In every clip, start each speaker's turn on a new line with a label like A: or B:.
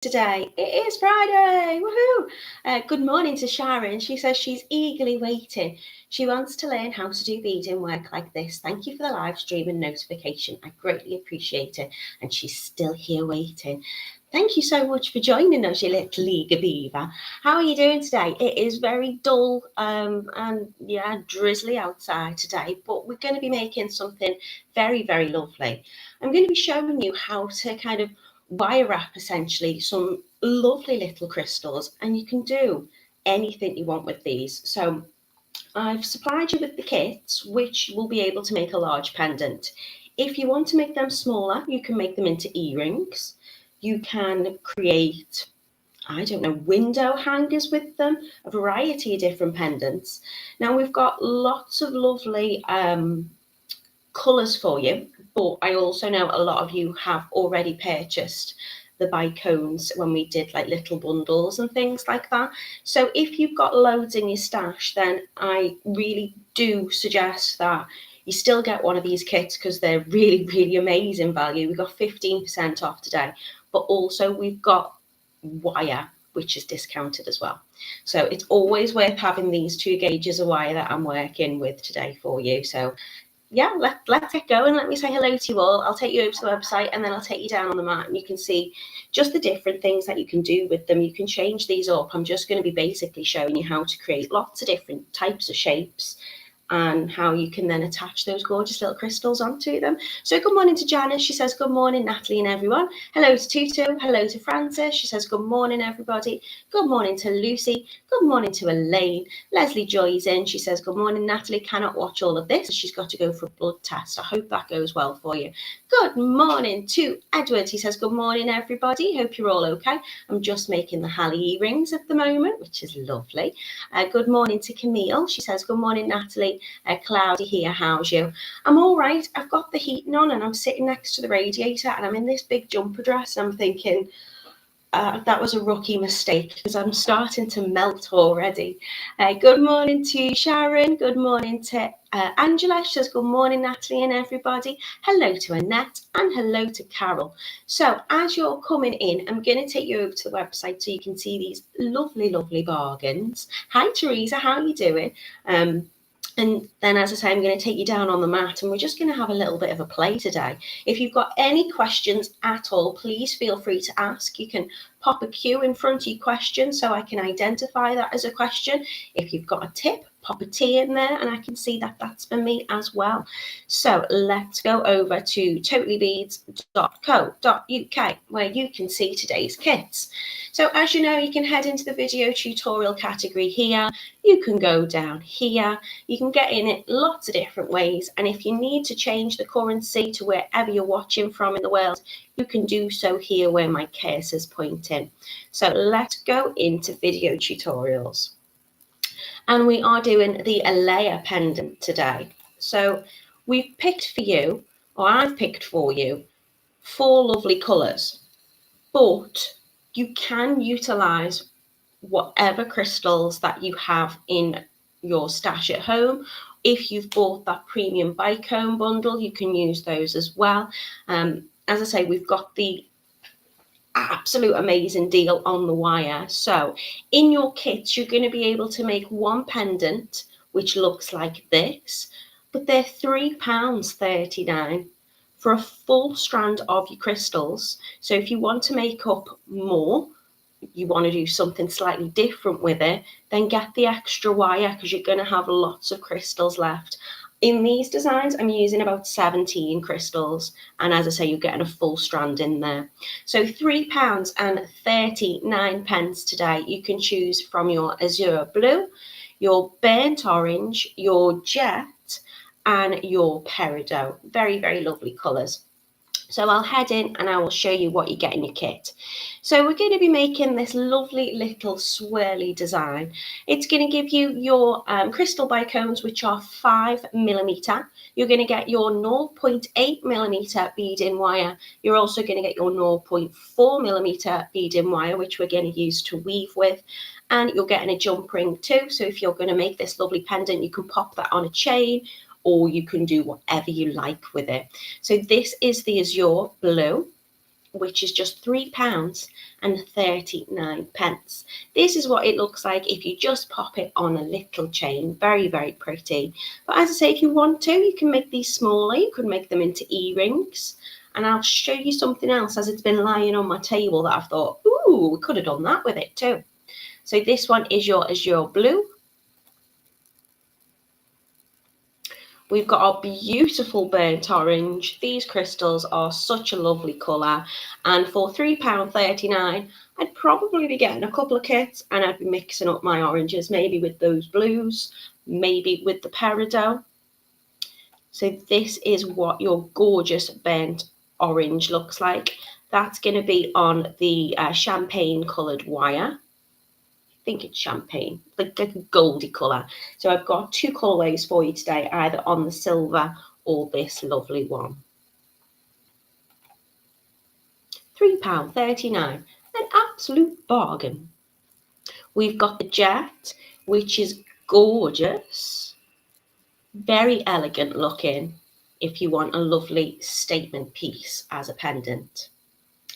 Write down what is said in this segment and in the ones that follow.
A: today? It is Friday, woohoo! Good morning to Sharon. She says she's eagerly waiting. She wants to learn how to do beading work like this. Thank you for the live stream and notification. I greatly appreciate it. And she's still here waiting. Thank you so much for joining us, you little eager beaver. How are you doing today? It is very dull and drizzly outside today, but we're going to be making something very, very lovely. I'm going to be showing you how to kind of wire wrap essentially some lovely little crystals, and you can do anything you want with these. So I've supplied you with the kits, which will be able to make a large pendant. If you want to make them smaller, you can make them into earrings. You can create, I don't know, window hangers with them, a variety of different pendants. Now we've got lots of lovely colours for you, but I also know a lot of you have already purchased the Bicones when we did like little bundles and things like that. So if you've got loads in your stash, then I really do suggest that you still get one of these kits because they're really, really amazing value. We've got 15% off today, but also we've got wire, which is discounted as well. So it's always worth having these 2 gauges of wire that I'm working with today for you. So yeah, let's get going. Let me say hello to you all. I'll take you over to the website and then I'll take you down on the mat and you can see just the different things that you can do with them. You can change these up. I'm just going to be basically showing you how to create lots of different types of shapes and how you can then attach those gorgeous little crystals onto them. So good morning to Janice. She says, good morning, Natalie and everyone. Hello to Tutu. Hello to Frances. She says, good morning, everybody. Good morning to Lucy. Good morning to Elaine. Leslie Joy's in. She says, good morning, Natalie. Cannot watch all of this. She's got to go for a blood test. I hope that goes well for you. Good morning to Edward. He says, good morning, everybody. Hope you're all okay. I'm just making the Halley earrings at the moment, which is lovely. Good morning to Camille. She says, good morning, Natalie. Cloudy here, how's you? I'm all right. I've got the heating on and I'm sitting next to the radiator and I'm in this big jumper dress and I'm thinking that was a rookie mistake because I'm starting to melt already. Good morning to Sharon. Good morning to Angela. She says, good morning, Natalie and everybody. Hello to Annette and hello to Carol. So as you're coming in, I'm going to take you over to the website so you can see these lovely, lovely bargains. Hi, Teresa. How are you doing? And then, as I say, I'm going to take you down on the mat and we're just going to have a little bit of a play today. If you've got any questions at all, please feel free to ask. You can pop a Q in front of your question so I can identify that as a question. If you've got a tip, pop a T in there and I can see that that's for me as well. So let's go over to TotallyBeads.co.uk where you can see today's kits. So as you know, you can head into the video tutorial category here. You can go down here. You can get in it lots of different ways. And if you need to change the currency to wherever you're watching from in the world, you can do so here where my cursor's pointing. So let's go into video tutorials. And we are doing the layer pendant today. So we've picked for you, or I've picked for you, 4 lovely colours, but you can utilise whatever crystals that you have in your stash at home. If you've bought that premium Bicone bundle, you can use those as well. As I say, we've got the absolute amazing deal on the wire. So in your kits, you're going to be able to make 1 pendant, which looks like this, but they're £3.39 for a full strand of your crystals. So if you want to make up more, you want to do something slightly different with it, then get the extra wire because you're going to have lots of crystals left. In these designs, I'm using about 17 crystals. And as I say, you're getting a full strand in there. So £3.39 today. You can choose from your azure blue, your burnt orange, your jet, and your peridot. Very, very lovely colours. So I'll head in and I will show you what you get in your kit. So we're going to be making this lovely little swirly design. It's going to give you your crystal bicones, which are 5mm. You're going to get your 0.8mm beading wire. You're also going to get your 0.4mm beading wire, which we're going to use to weave with. And you're getting a jump ring too. So if you're going to make this lovely pendant, you can pop that on a chain, or you can do whatever you like with it. So this is the azure blue. which is just £3.39. This is what it looks like if you just pop it on a little chain. Very, very pretty. But as I say, if you want to, you can make these smaller. You could make them into earrings. And I'll show you something else as it's been lying on my table that I've thought, ooh, we could have done that with it too. So this one is your azure blue. We've got our beautiful burnt orange. These crystals are such a lovely colour. And for £3.39, I'd probably be getting a couple of kits and I'd be mixing up my oranges, maybe with those blues, maybe with the peridot. So this is what your gorgeous burnt orange looks like. That's going to be on the champagne coloured wire. I think it's champagne, like a goldy colour. So I've got two colourways for you today, either on the silver or this lovely one. £3.39, an absolute bargain. We've got the jet, which is gorgeous, very elegant looking if you want a lovely statement piece as a pendant.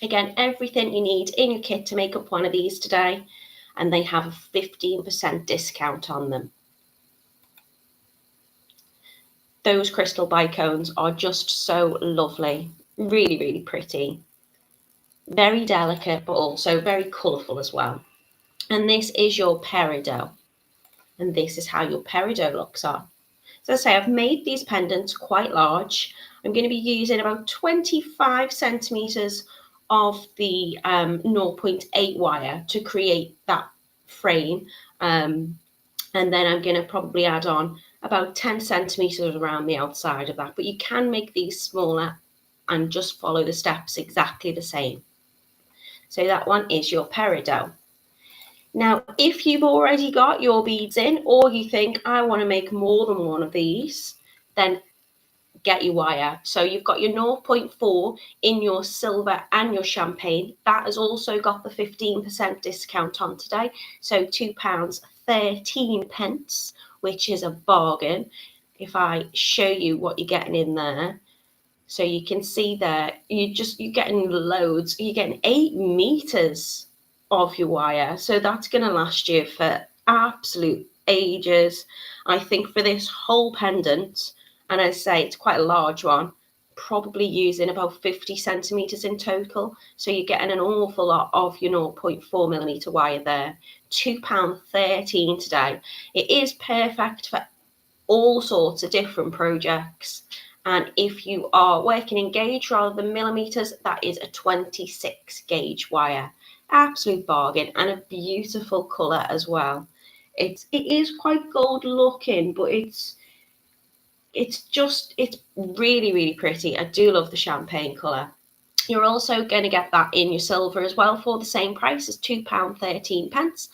A: Again, everything you need in your kit to make up one of these today, and they have a 15% discount on them. Those Crystal Bicones are just so lovely, really, really pretty. Very delicate, but also very colourful as well. And this is your peridot. And this is how your peridot looks on. So as I say, I've made these pendants quite large. I'm going to be using about 25 centimetres of the 0.8 wire to create that frame. And then I'm going to probably add on about 10 centimetres around the outside of that. But you can make these smaller and just follow the steps exactly the same. So that one is your peridot. Now, if you've already got your beads in, or you think I want to make more than one of these, then get your wire. So you've got your 0.4 in your silver and your champagne. That has also got the 15% discount on today. So £2.13, which is a bargain. If I show you what you're getting in there, so you can see there, you're getting loads. You're getting 8 meters of your wire, so that's going to last you for absolute ages. I think for this whole pendant, and I say it's quite a large one, probably using about 50 centimeters in total, so you're getting an awful lot of your 0.4 millimeter wire there. £2.13 today. It is perfect for all sorts of different projects. And if you are working in gauge rather than millimeters, that is a 26 gauge wire. Absolute bargain, and a beautiful colour as well. It is quite gold looking, but it's really, really pretty. I do love the champagne colour. You're also going to get that in your silver as well for the same price as £2.13.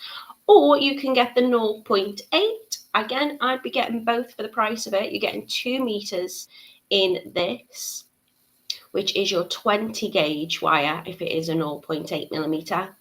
A: Or you can get the 0.8. Again, I'd be getting both for the price of it. You're getting 2 meters in this, which is your 20 gauge wire if it is a 0.8 millimeter.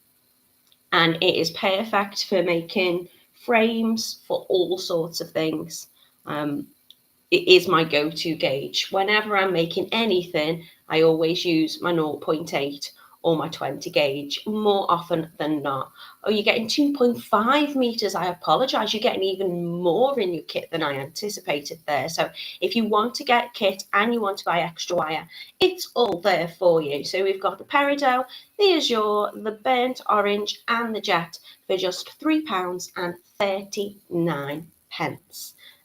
A: And it is perfect for making frames, for all sorts of things. It is my go-to gauge. Whenever I'm making anything, I always use my 0.8 or my 20 gauge more often than not. Oh, you're getting 2.5 meters. I apologize. You're getting even more in your kit than I anticipated there. So if you want to get a kit and you want to buy extra wire, it's all there for you. So we've got the peridot, the azure, the burnt orange, and the jet for just £3.39.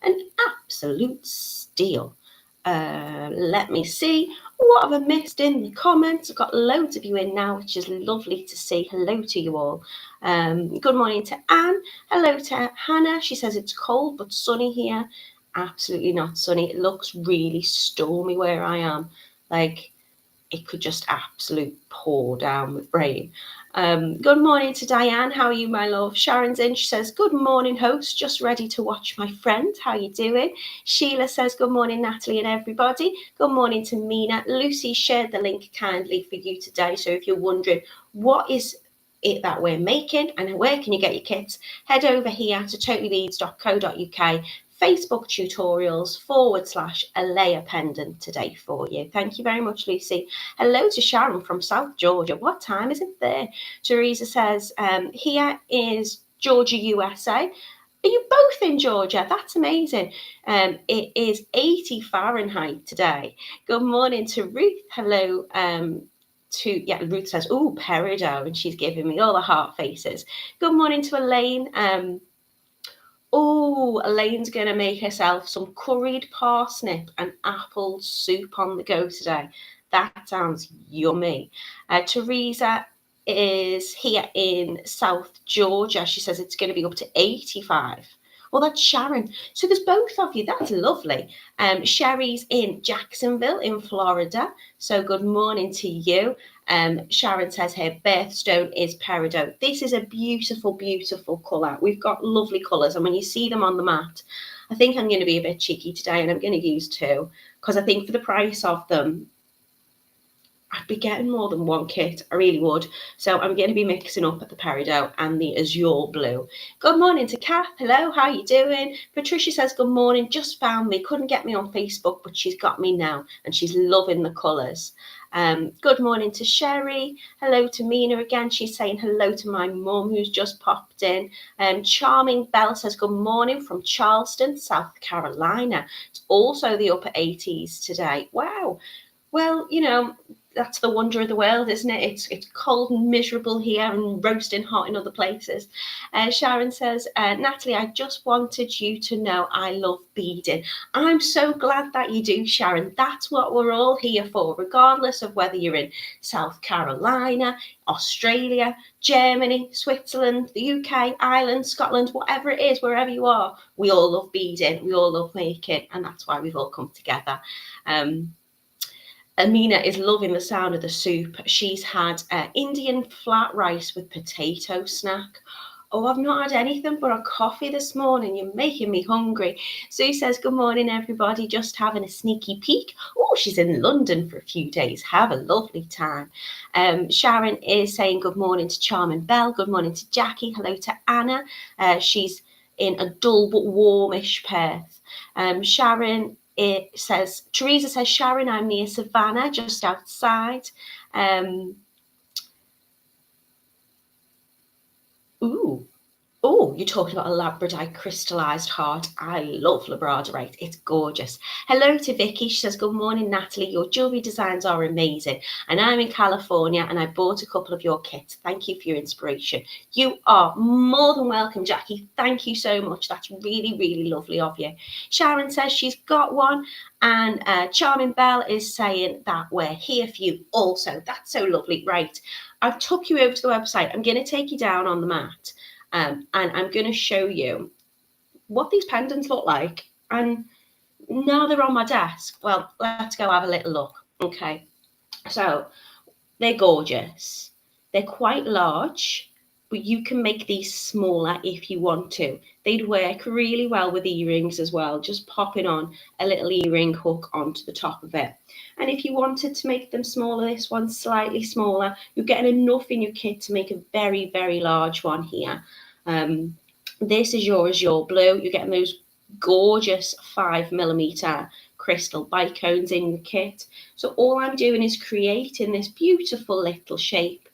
A: An absolute steal. Let me see. What have I missed in the comments? I've got loads of you in now, which is lovely to see. Hello to you all. Good morning to Anne. Hello to Hannah. She says it's cold but sunny here. Absolutely not sunny. It looks really stormy where I am. Like it could just absolutely pour down with rain. Good morning to Diane. How are you, my love? Sharon's in. She says, good morning, host. Just ready to watch my friend. How you doing? Sheila says, good morning, Natalie and everybody. Good morning to Mina. Lucy shared the link kindly for you today. So if you're wondering what is it that we're making and where can you get your kits, head over here to TotallyBeads.co.uk, Facebook tutorials / a layer pendant today for you. Thank you very much, Lucy. Hello to Sharon from South Georgia. What time is it there? Teresa says, here is Georgia, USA. Are you both in Georgia? That's amazing. It is 80 Fahrenheit today. Good morning to Ruth. Hello. Ruth says, oh, peridot, and she's giving me all the heart faces. Good morning to Elaine. Elaine's going to make herself some curried parsnip and apple soup on the go today. That sounds yummy. Teresa is here in South Georgia. She says it's going to be up to 85. Well, that's Sharon. So there's both of you. That's lovely. Sherry's in Jacksonville in Florida. So good morning to you. Sharon says her birthstone is peridot. This is a beautiful, beautiful colour. We've got lovely colours, and when you see them on the mat, I think I'm going to be a bit cheeky today, and I'm going to use two, because I think for the price of them, I'd be getting more than one kit. I really would. So I'm going to be mixing up the peridot and the azure blue. Good morning to Kath. Hello, how are you doing? Patricia says, good morning. Just found me. Couldn't get me on Facebook, but she's got me now, and she's loving the colours. Good morning to Sherry. Hello to Mina again. She's saying hello to my mum who's just popped in. Charming Belle says good morning from Charleston, South Carolina. It's also the upper 80s today. Wow. Well, you know, that's the wonder of the world, isn't it? It's cold and miserable here and roasting hot in other places. Sharon says, Natalie, I just wanted you to know I love beading. I'm so glad that you do, Sharon. That's what we're all here for, regardless of whether you're in South Carolina, Australia, Germany, Switzerland, the UK, Ireland, Scotland, whatever it is, wherever you are, we all love beading, we all love making, and that's why we've all come together. Amina is loving the sound of the soup. She's had Indian flat rice with potato snack. Oh, I've not had anything but a coffee this morning. You're making me hungry. Sue says, good morning, everybody. Just having a sneaky peek. Oh, she's in London for a few days. Have a lovely time. Sharon is saying good morning to Charming Belle. Good morning to Jackie. Hello to Anna. She's in a dull but warmish Perth. Sharon, it says, Teresa says, Sharon, I'm near Savannah, just outside. Oh, you're talking about a labradorite crystallized heart. I love labradorite. It's gorgeous. Hello to Vicky. She says, good morning, Natalie. Your jewelry designs are amazing. And I'm in California and I bought a couple of your kits. Thank you for your inspiration. You are more than welcome, Jackie. Thank you so much. That's really, really lovely of you. Sharon says she's got one. And Charming Belle is saying that we're here for you also. That's so lovely. Right. I've took you over to the website. I'm going to take you down on the mat. And I'm going to show you what these pendants look like. And now they're on my desk. Well, let's go have a little look. Okay. So they're gorgeous. They're quite large, but you can make these smaller if you want to. They'd work really well with earrings as well, just popping on a little earring hook onto the top of it. And if you wanted to make them smaller, this one's slightly smaller, you're getting enough in your kit to make a very, very large one here. This is your azure blue. You're getting those gorgeous 5mm crystal bicones in the kit. So all I'm doing is creating this beautiful little shape,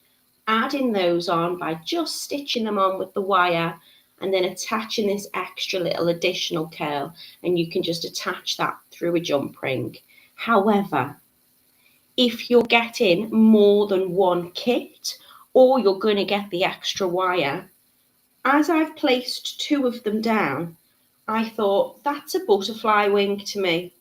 A: adding those on by just stitching them on with the wire and then attaching this extra little additional curl, and you can just attach that through a jump ring. However, if you're getting more than one kit or you're going to get the extra wire, as I've placed two of them down, I thought that's a butterfly wing to me.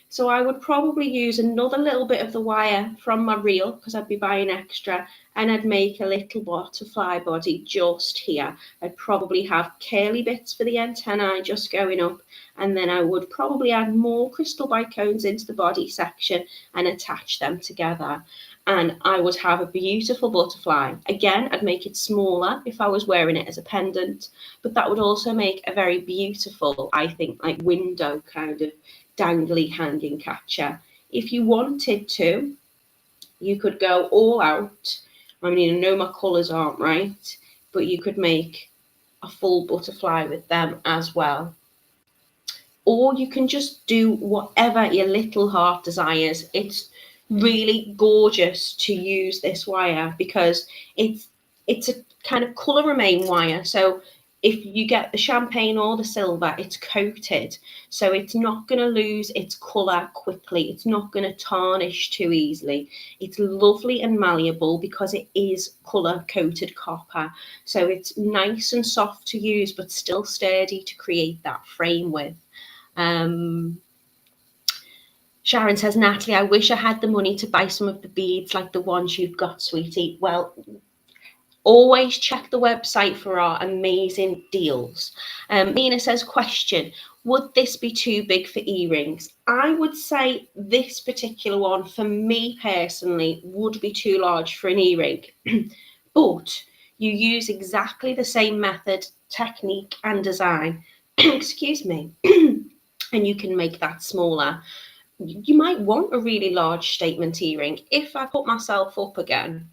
A: So I would probably use another little bit of the wire from my reel, because I'd be buying extra, and I'd make a little butterfly body just here. I'd probably have curly bits for the antennae just going up, and then I would probably add more crystal bicones into the body section and attach them together. And I would have a beautiful butterfly. Again, I'd make it smaller if I was wearing it as a pendant, but that would also make a very beautiful, I think, like window kind of dangly hanging catcher. If you wanted to, you could go all out. I mean, I know my colours aren't right, but you could make a full butterfly with them as well. or you can just do whatever your little heart desires. It's really gorgeous to use this wire because it's a kind of colour remain wire. So if you get the champagne or the silver, it's coated, so it's not going to lose its colour quickly. It's not going to tarnish too easily. It's lovely and malleable because it is colour coated copper, so it's nice and soft to use but still sturdy to create that frame with. Sharon says, Natalie, I wish I had the money to buy some of the beads like the ones you've got, sweetie. Well, always check the website for our amazing deals. Mina says, question, would this be too big for earrings? I would say this particular one, for me personally, would be too large for an earring. But you use exactly the same method, technique and design, excuse me, and you can make that smaller. You might want a really large statement earring. If I put myself up again,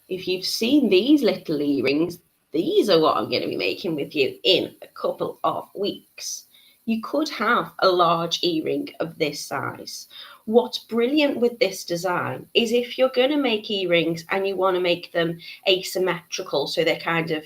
A: if you've seen these little earrings, these are what I'm going to be making with you in a couple of weeks. You could have a large earring of this size. What's brilliant with this design is if you're going to make earrings and you want to make them asymmetrical, so they're kind of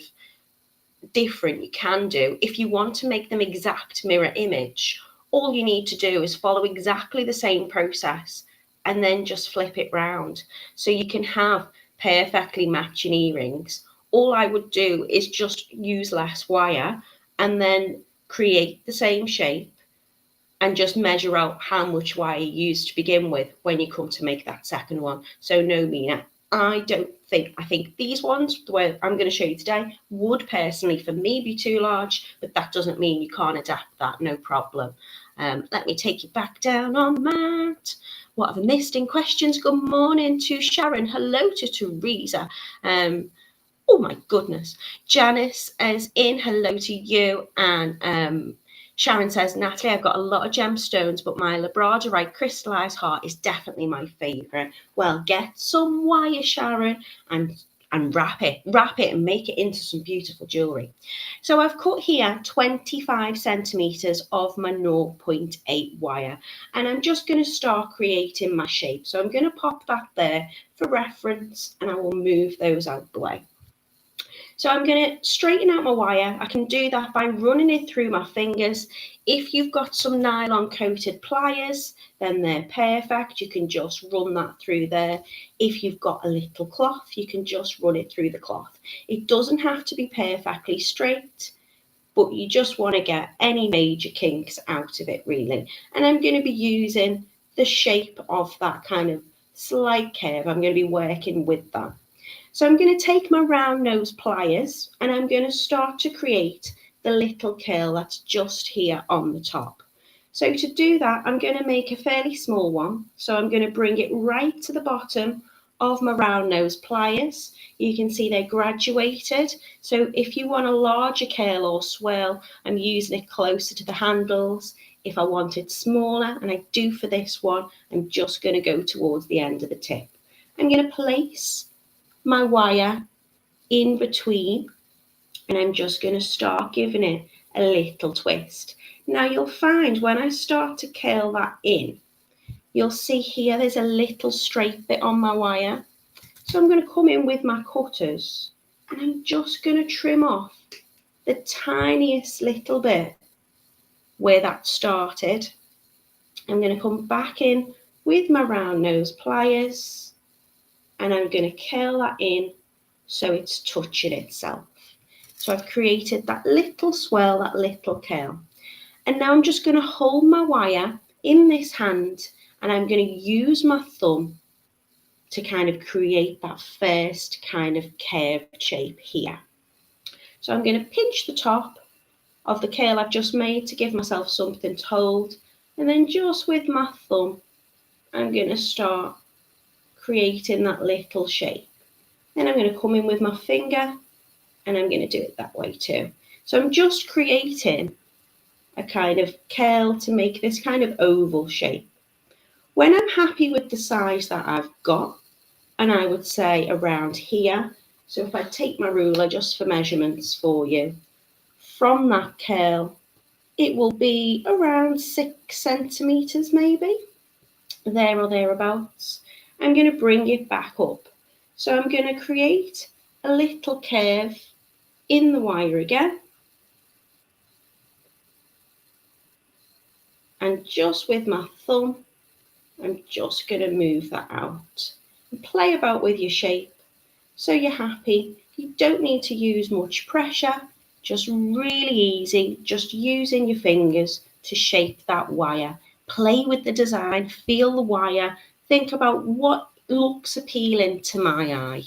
A: different, you can do. If you want to make them exact mirror image, all you need to do is follow exactly the same process and then just flip it round. So you can have perfectly matching earrings. All I would do is just use less wire and then create the same shape and just measure out how much wire you use to begin with when you come to make that second one. So no, Mina, I think these ones, the way I'm going to show you today, would personally for me be too large, but that doesn't mean you can't adapt that, no problem. Let me take you back down on the mat. What have I missed in questions? Good morning to Sharon. Hello to Teresa. Oh my goodness. Janice is in. Hello to you. And Sharon says, Natalie, I've got a lot of gemstones, but my labradorite crystallized heart is definitely my favourite. Well, get some wire, Sharon, and wrap it and make it into some beautiful jewellery. So I've cut here 25 centimetres of my 0.8 wire, and I'm just going to start creating my shape. So I'm going to pop that there for reference, and I will move those out the way. So I'm going to straighten out my wire. I can do that by running it through my fingers. If you've got some nylon coated pliers, then they're perfect. You can just run that through there. If you've got a little cloth, you can just run it through the cloth. It doesn't have to be perfectly straight, but you just want to get any major kinks out of it, really. And I'm going to be using the shape of that kind of slight curve. I'm going to be working with that. So I'm going to take my round nose pliers and I'm going to start to create the little curl that's just here on the top. So to do that, I'm going to make a fairly small one. So I'm going to bring it right to the bottom of my round nose pliers. You can see they're graduated. So if you want a larger curl or swirl, I'm using it closer to the handles. If I want it smaller, and I do for this one, I'm just going to go towards the end of the tip. I'm going to place my wire in between, and I'm just going to start giving it a little twist. Now you'll find when I start to curl that in, you'll see here there's a little straight bit on my wire. So I'm going to come in with my cutters and I'm just going to trim off the tiniest little bit where that started. I'm going to come back in with my round nose pliers and I'm going to curl that in so it's touching itself. So I've created that little swirl, that little curl. And now I'm just going to hold my wire in this hand and I'm going to use my thumb to kind of create that first kind of curved shape here. So I'm going to pinch the top of the curl I've just made to give myself something to hold. And then just with my thumb, I'm going to start creating that little shape. Then I'm going to come in with my finger and I'm going to do it that way too. So I'm just creating a kind of curl to make this kind of oval shape. When I'm happy with the size that I've got, and I would say around here, so if I take my ruler just for measurements for you, from that curl, it will be around 6 centimetres maybe, there or thereabouts. I'm going to bring it back up. So I'm going to create a little curve in the wire again. And just with my thumb, I'm just going to move that out. And play about with your shape so you're happy. You don't need to use much pressure, just really easy, just using your fingers to shape that wire. Play with the design, feel the wire, think about what looks appealing to my eye,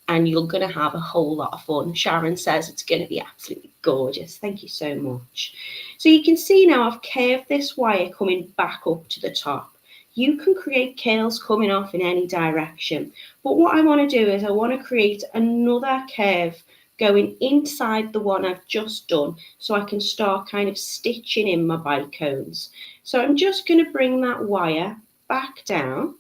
A: and you're going to have a whole lot of fun. Sharon says it's going to be absolutely gorgeous. Thank you so much. So you can see now I've curved this wire coming back up to the top. You can create curls coming off in any direction. But what I want to do is I want to create another curve going inside the one I've just done so I can start kind of stitching in my bicones. So I'm just going to bring that wire back down.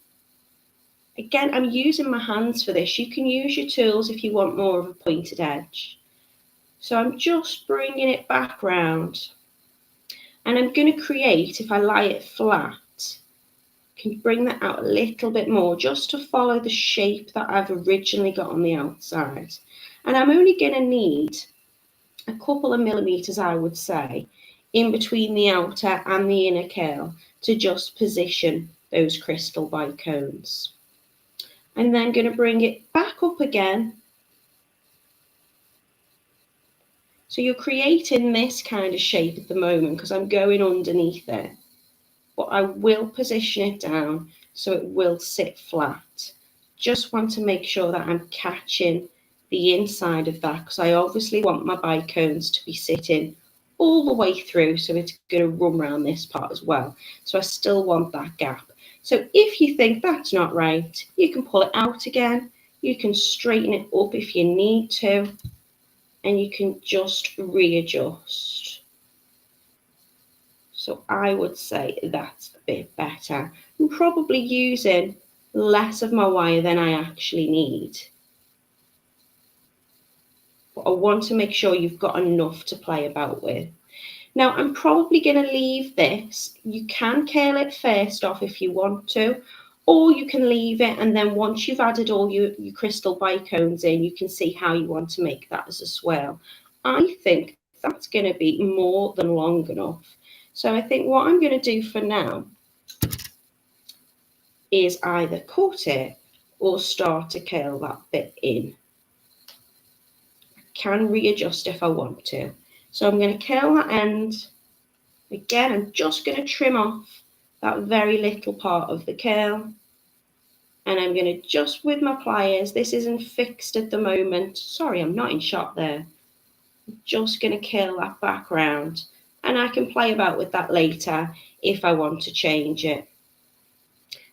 A: Again, I'm using my hands for this. You can use your tools if you want more of a pointed edge. So I'm just bringing it back round. And I'm going to create, if I lie it flat, can bring that out a little bit more just to follow the shape that I've originally got on the outside. And I'm only going to need a couple of millimeters, I would say, in between the outer and the inner curl to just position those crystal bicones. I'm then going to bring it back up again. So you're creating this kind of shape at the moment because I'm going underneath it. But I will position it down so it will sit flat. Just want to make sure that I'm catching the inside of that because I obviously want my bicones to be sitting all the way through, so it's going to run around this part as well. So I still want that gap. So if you think that's not right, you can pull it out again. You can straighten it up if you need to, and you can just readjust. So I would say that's a bit better. I'm probably using less of my wire than I actually need. But I want to make sure you've got enough to play about with. Now I'm probably going to leave this. You can curl it first off if you want to, or you can leave it and then once you've added all your crystal bicones in, you can see how you want to make that as a swirl. I think that's going to be more than long enough. So I think what I'm going to do for now is either cut it or start to curl that bit in. I can readjust if I want to. So I'm going to curl that end. Again, I'm just going to trim off that very little part of the curl. And I'm going to just with my pliers, this isn't fixed at the moment. Sorry, I'm not in shot there. I'm just going to curl that back round. And I can play about with that later if I want to change it.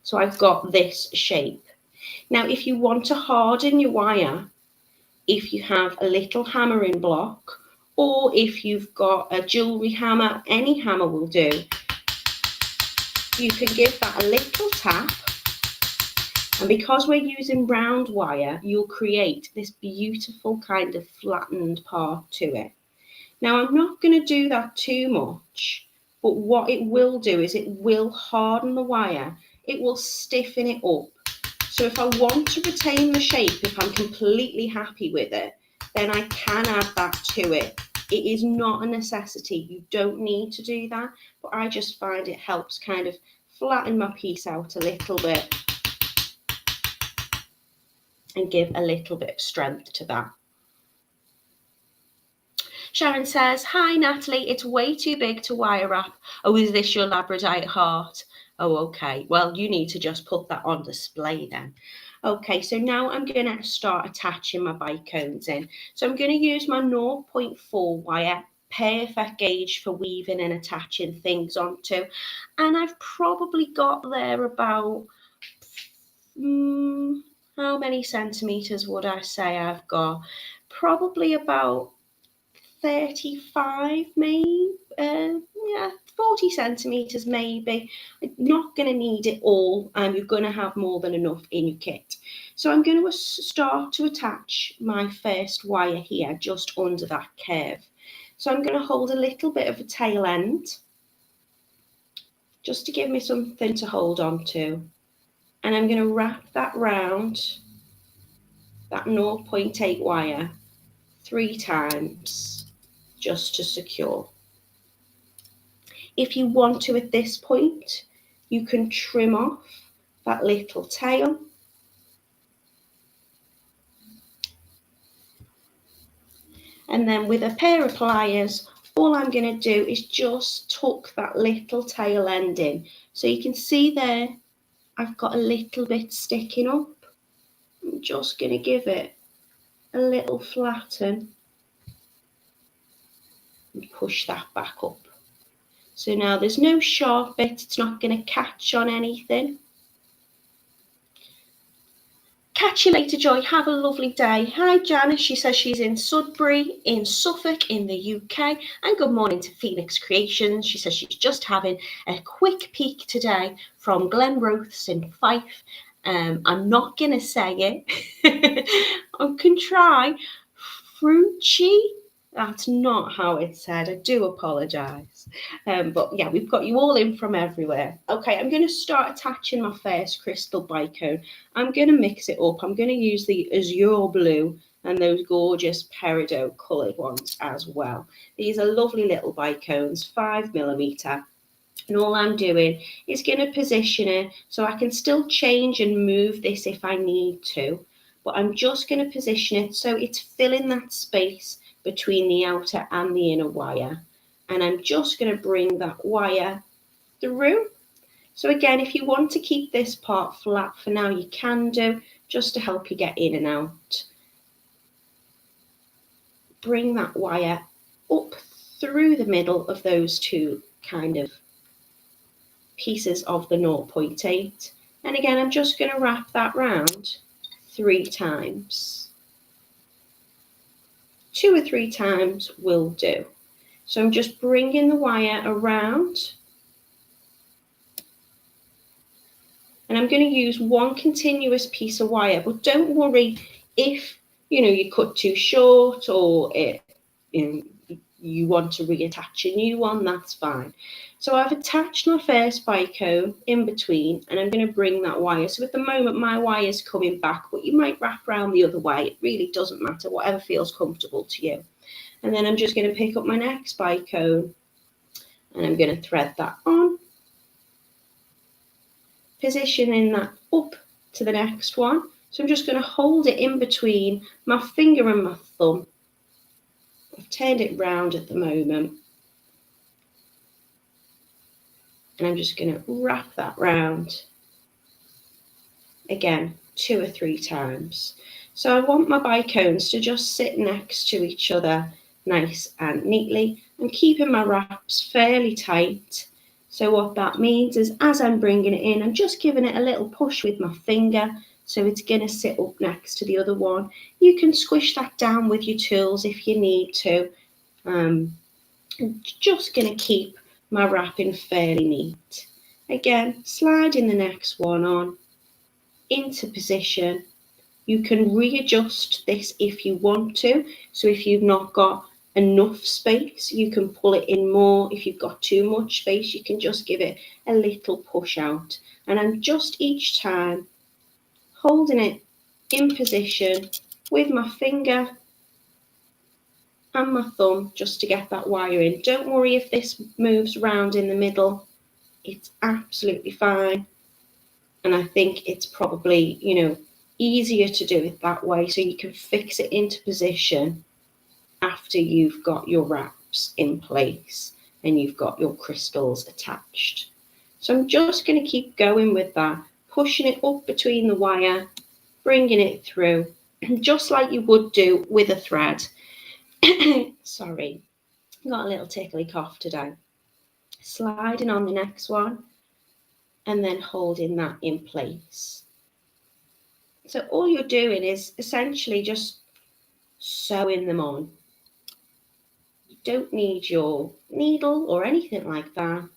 A: So I've got this shape. Now, if you want to harden your wire, if you have a little hammering block, or if you've got a jewellery hammer, any hammer will do, you can give that a little tap. And because we're using round wire, you'll create this beautiful kind of flattened part to it. Now, I'm not going to do that too much, but what it will do is it will harden the wire. It will stiffen it up. So if I want to retain the shape, if I'm completely happy with it, then I can add that to it. It is not a necessity. You don't need to do that, but I just find it helps kind of flatten my piece out a little bit and give a little bit of strength to that. Sharon says, hi Natalie, it's way too big to wire wrap. Oh, is this your Labradorite heart? Oh, okay. Well, you need to just put that on display then. Okay, so now I'm going to start attaching my bicones in. So I'm going to use my 0.4 wire, perfect gauge for weaving and attaching things onto. And I've probably got there about, how many centimetres would I say I've got? Probably about 35 maybe, 40 centimetres maybe. I'm not going to need it all, and you're going to have more than enough in your kit. So I'm going to start to attach my first wire here just under that curve. So I'm going to hold a little bit of a tail end just to give me something to hold on to. And I'm going to wrap that round that 0.8 wire 3 times just to secure. If you want to, at this point, you can trim off that little tail. And then with a pair of pliers, all I'm going to do is just tuck that little tail end in. So you can see there, I've got a little bit sticking up. I'm just going to give it a little flatten and push that back up. So now there's no sharp bit, it's not going to catch on anything. Catch you later, Joy. Have a lovely day. Hi, Janice. She says she's in Sudbury, in Suffolk, in the UK. And good morning to Phoenix Creations. She says she's just having a quick peek today from Glenrothes in Fife. I'm not going to say it. I can try. Frucci. That's not how it's said. I do apologise. But yeah, we've got you all in from everywhere. Okay, I'm going to start attaching my first Crystal Bicone. I'm going to mix it up. I'm going to use the azure blue and those gorgeous peridot coloured ones as well. These are lovely little Bicones, 5mm. And all I'm doing is going to position it so I can still change and move this if I need to. But I'm just going to position it so it's filling that space between the outer and the inner wire. And I'm just going to bring that wire through. So again, if you want to keep this part flat for now, you can do, just to help you get in and out. Bring that wire up through the middle of those two kind of pieces of the 0.8. And again, I'm just going to wrap that round 3 times. 2 or 3 times will do. So I'm just bringing the wire around. And I'm going to use one continuous piece of wire, but don't worry if you cut too short or you want to reattach a new one, that's fine. So I've attached my first bicone in between, and I'm going to bring that wire. So at the moment my wire is coming back, but you might wrap around the other way. It really doesn't matter, whatever feels comfortable to you. And then I'm just going to pick up my next bicone and I'm going to thread that on, positioning that up to the next one. So I'm just going to hold it in between my finger and my thumb. I've turned it round at the moment. And I'm just going to wrap that round. Again, 2 or 3 times. So I want my bicones to just sit next to each other nice and neatly. I'm keeping my wraps fairly tight. So what that means is as I'm bringing it in, I'm just giving it a little push with my finger. So it's going to sit up next to the other one. You can squish that down with your tools if you need to. I'm just going to keep my wrapping fairly neat. Again, sliding the next one on into position. You can readjust this if you want to. So if you've not got enough space, you can pull it in more. If you've got too much space, you can just give it a little push out. And I'm just each time holding it in position with my finger and my thumb just to get that wire in. Don't worry if this moves around in the middle. It's absolutely fine. And I think it's probably, easier to do it that way so you can fix it into position after you've got your wraps in place and you've got your crystals attached. So I'm just going to keep going with that, pushing it up between the wire, bringing it through, just like you would do with a thread. Sorry, got a little tickly cough today. Sliding on the next one and then holding that in place. So all you're doing is essentially just sewing them on. You don't need your needle or anything like that.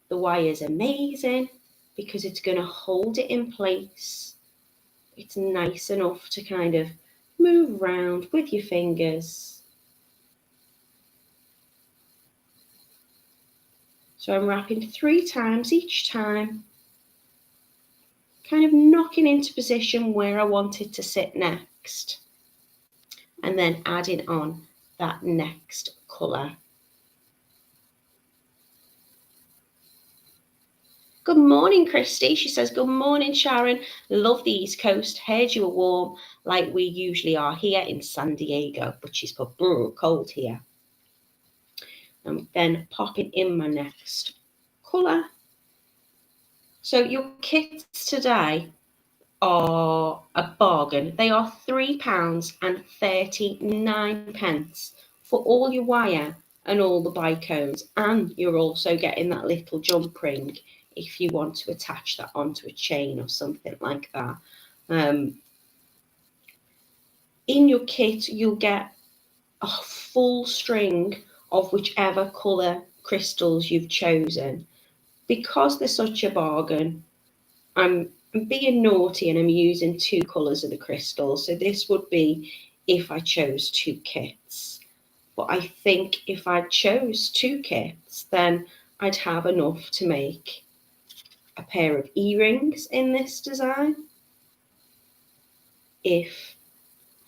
A: The wire is amazing because it's going to hold it in place. It's nice enough to kind of move around with your fingers. So I'm wrapping 3 times each time, kind of knocking into position where I want it to sit next, and then adding on that next colour. Good morning, Christy. She says, good morning, Sharon. Love the East Coast. Heard you were warm like we usually are here in San Diego, but she's put cold here. I'm then popping in my next colour. So your kits today are a bargain. They are £3.39 for all your wire and all the Bicones, and you're also getting that little jump ring if you want to attach that onto a chain or something like that. In your kit, you'll get a full string of whichever colour crystals you've chosen. Because they're such a bargain, I'm being naughty and I'm using 2 colours of the crystals. So this would be if I chose 2 kits. But I think if I chose 2 kits, then I'd have enough to make a pair of earrings in this design. If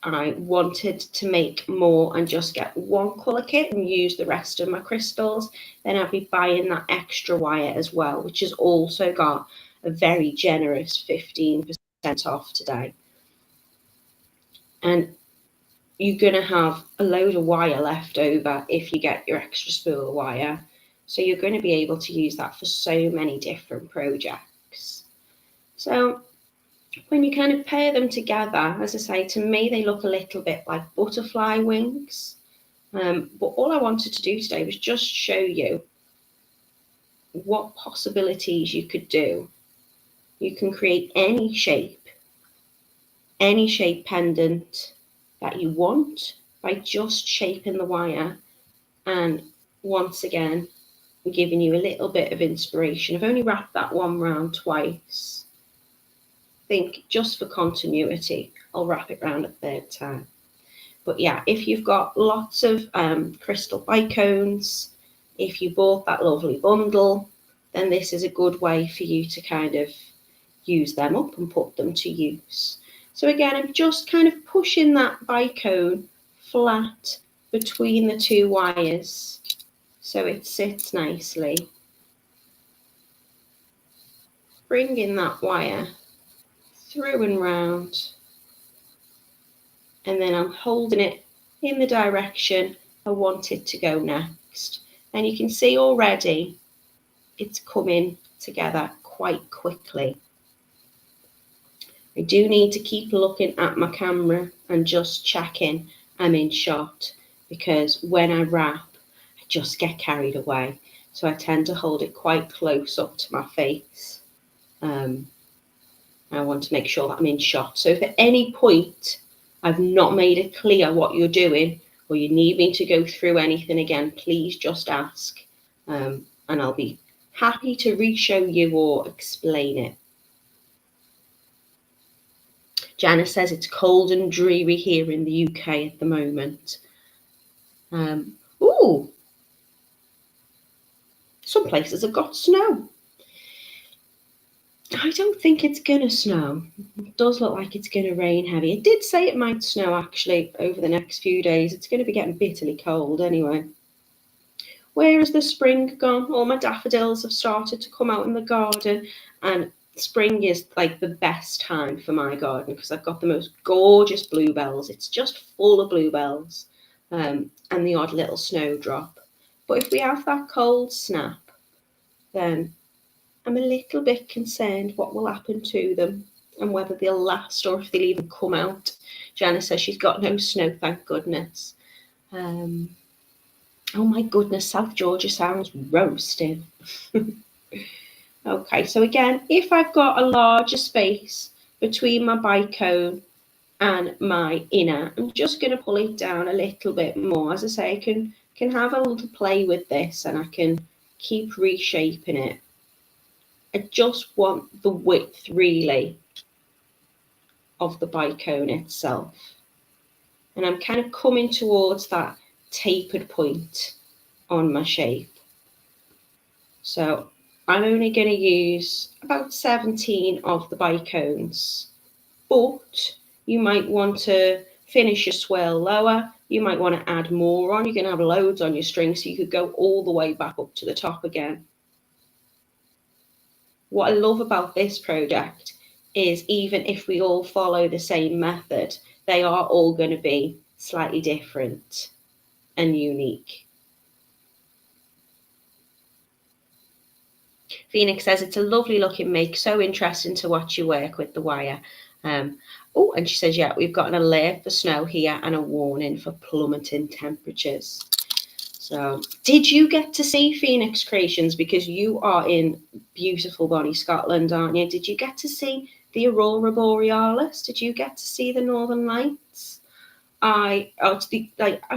A: I wanted to make more and just get 1 colour kit and use the rest of my crystals, then I'd be buying that extra wire as well, which has also got a very generous 15% off today. And you're going to have a load of wire left over if you get your extra spool of wire. So you're going to be able to use that for so many different projects. So when you kind of pair them together, as I say, to me, they look a little bit like butterfly wings. But all I wanted to do today was just show you what possibilities you could do. You can create any shape pendant that you want by just shaping the wire. And once again, I'm giving you a little bit of inspiration. I've only wrapped that one round twice. I think just for continuity, I'll wrap it round a 3rd time. But yeah, if you've got lots of crystal Bicones, if you bought that lovely bundle, then this is a good way for you to kind of use them up and put them to use. So again, I'm just kind of pushing that Bicone flat between the 2 wires so it sits nicely. Bringing that wire through and round, and then I'm holding it in the direction I want it to go next. And you can see already it's coming together quite quickly. I do need to keep looking at my camera and just checking I'm in shot, because when I wrap, I just get carried away. So I tend to hold it quite close up to my face. I want to make sure that I'm in shot. So if at any point I've not made it clear what you're doing, or you need me to go through anything again, please just ask, and I'll be happy to re-show you or explain it. Janice says it's cold and dreary here in the UK at the moment. Ooh, some places have got snow. I don't think it's going to snow. It does look like it's going to rain heavy. It did say it might snow actually over the next few days. It's going to be getting bitterly cold anyway. Where has the spring gone? All my daffodils have started to come out in the garden, and spring is like the best time for my garden because I've got the most gorgeous bluebells. It's just full of bluebells, and the odd little snowdrop. But if we have that cold snap, then I'm a little bit concerned what will happen to them and whether they'll last or if they'll even come out. Janice says she's got no snow, thank goodness. Oh my goodness, South Georgia sounds roasting. Okay, so again, if I've got a larger space between my Bicone and my inner, I'm just going to pull it down a little bit more. As I say, I can have a little play with this and I can keep reshaping it. I just want the width really of the Bicone itself. And I'm kind of coming towards that tapered point on my shape. So I'm only going to use about 17 of the Bicones, but you might want to finish your swirl lower. You might want to add more on. You're going to have loads on your string, so you could go all the way back up to the top again. What I love about this project is even if we all follow the same method, they are all going to be slightly different and unique. Phoenix says it's a lovely looking make, so interesting to watch you work with the wire. Oh, and she says, yeah, we've got an alert for snow here and a warning for plummeting temperatures. So did you get to see Phoenix Creations? Because you are in beautiful Bonnie, Scotland, aren't you? Did you get to see the Aurora Borealis? Did you get to see the Northern Lights? I've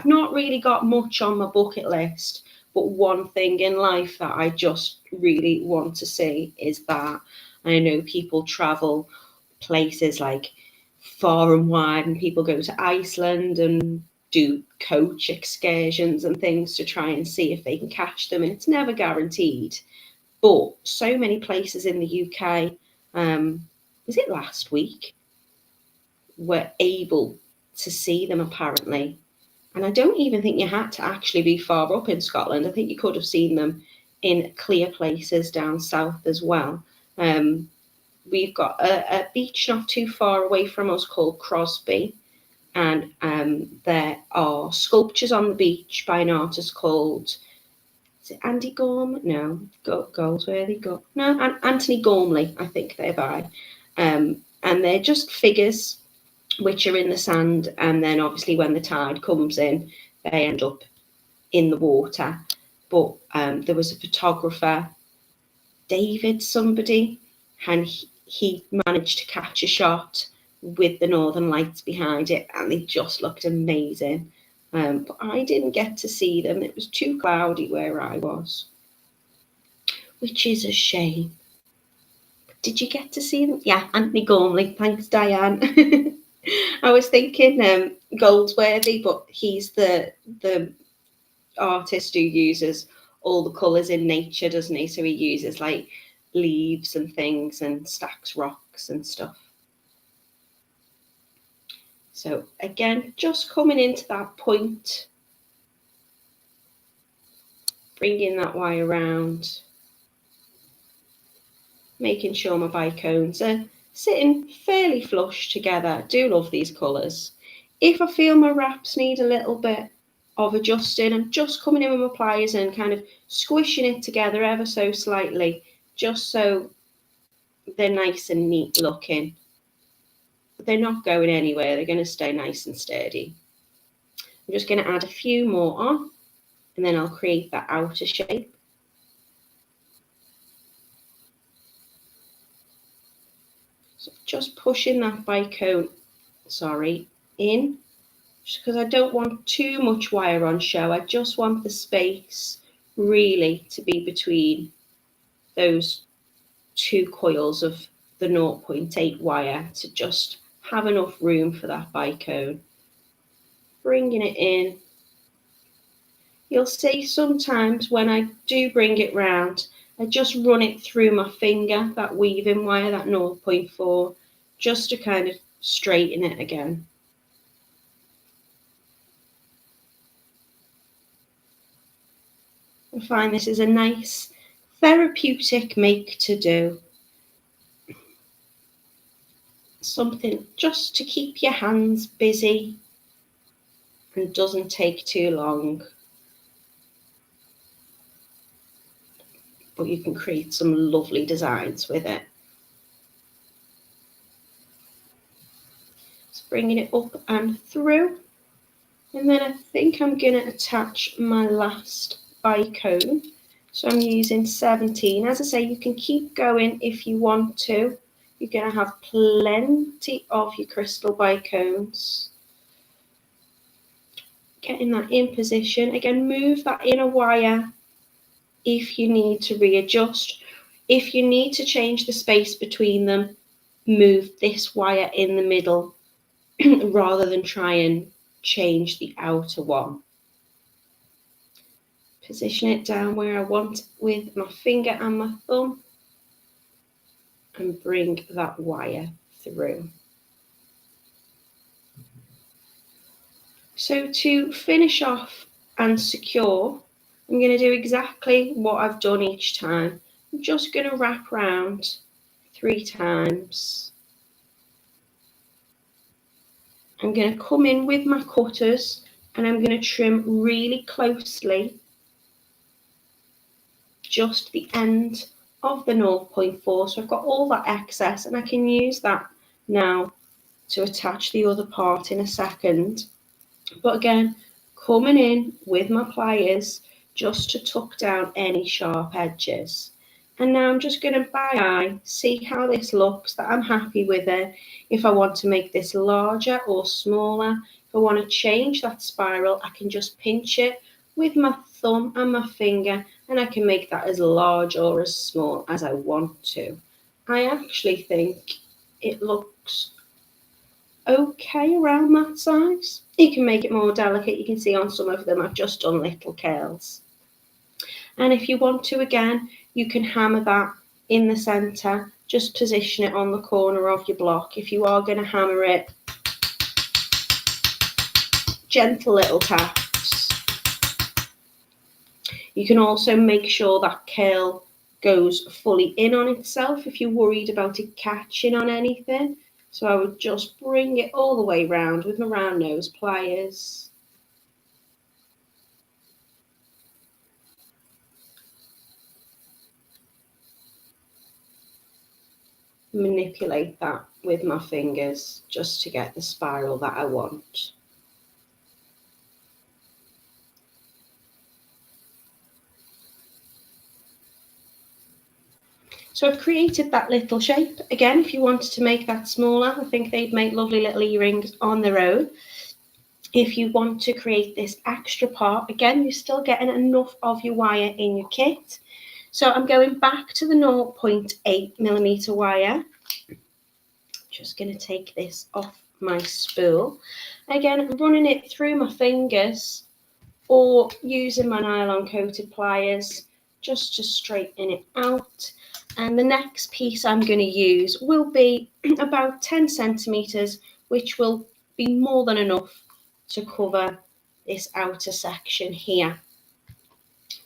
A: not really got much on my bucket list, but one thing in life that I just really want to see is that. I know people travel places like far and wide, and people go to Iceland and do coach excursions and things to try and see if they can catch them, and it's never guaranteed. But so many places in the UK, was it last week, were able to see them apparently. And I don't even think you had to actually be far up in Scotland. I think you could have seen them in clear places down south as well. We've got a beach not too far away from us called Crosby, and there are sculptures on the beach by an artist called, is it Andy Gorm? No, Goldsworthy. No, Anthony Gormley, I think they're by. And they're just figures which are in the sand, and then obviously when the tide comes in, they end up in the water. But there was a photographer, David somebody, and he managed to catch a shot with the Northern Lights behind it, and they just looked amazing. But I didn't get to see them. It was too cloudy where I was, which is a shame. Did you get to see them? Yeah, Anthony Gormley. Thanks, Diane. I was thinking Goldsworthy, but he's the artist who uses all the colours in nature, doesn't he? So he uses like leaves and things and stacks rocks and stuff. So again, just coming into that point, bringing that wire around, making sure my bicones are sitting fairly flush together. I do love these colours. If I feel my wraps need a little bit of adjusting, I'm just coming in with my pliers and kind of squishing it together ever so slightly, just so they're nice and neat looking. But they're not going anywhere. They're going to stay nice and sturdy. I'm just going to add a few more on, and then I'll create that outer shape. So just pushing that bicone, in, just because I don't want too much wire on show. I just want the space really to be between those two coils of the 0.8 wire to just have enough room for that bicone. Bringing it in. You'll see sometimes when I do bring it round, I just run it through my finger, that weaving wire, that 0.4, just to kind of straighten it again. I find this is a nice therapeutic make to do. Something just to keep your hands busy and doesn't take too long. But you can create some lovely designs with it. Just bringing it up and through. And then I think I'm going to attach my last bicone. So I'm using 17. As I say, you can keep going if you want to. You're going to have plenty of your crystal bicones. Getting that in position. Again, move that inner wire if you need to readjust. If you need to change the space between them, move this wire in the middle rather than try and change the outer one. Position it down where I want with my finger and my thumb and bring that wire through. So to finish off and secure, I'm going to do exactly what I've done each time. I'm just going to wrap around 3 times. I'm going to come in with my cutters and I'm going to trim really closely just the end of the 0.4. So I've got all that excess and I can use that now to attach the other part in a second. But again, coming in with my pliers just to tuck down any sharp edges. And now I'm just going to by eye see how this looks, that I'm happy with it. If I want to make this larger or smaller, if I want to change that spiral, I can just pinch it with my thumb and my finger and I can make that as large or as small as I want to. I actually think it looks okay around that size. You can make it more delicate. You can see on some of them I've just done little curls. And if you want to, again, you can hammer that in the centre. Just position it on the corner of your block. If you are going to hammer it, gentle little taps. You can also make sure that curl goes fully in on itself if you're worried about it catching on anything. So I would just bring it all the way round with my round nose pliers. Manipulate that with my fingers just to get the spiral that I want. So I've created that little shape. Again, if you wanted to make that smaller, I think they'd make lovely little earrings on their own. If you want to create this extra part, again, you're still getting enough of your wire in your kit. So I'm going back to the 0.8mm wire. Just going to take this off my spool. Again, running it through my fingers or using my nylon coated pliers just to straighten it out. And the next piece I'm going to use will be about 10 centimetres, which will be more than enough to cover this outer section here.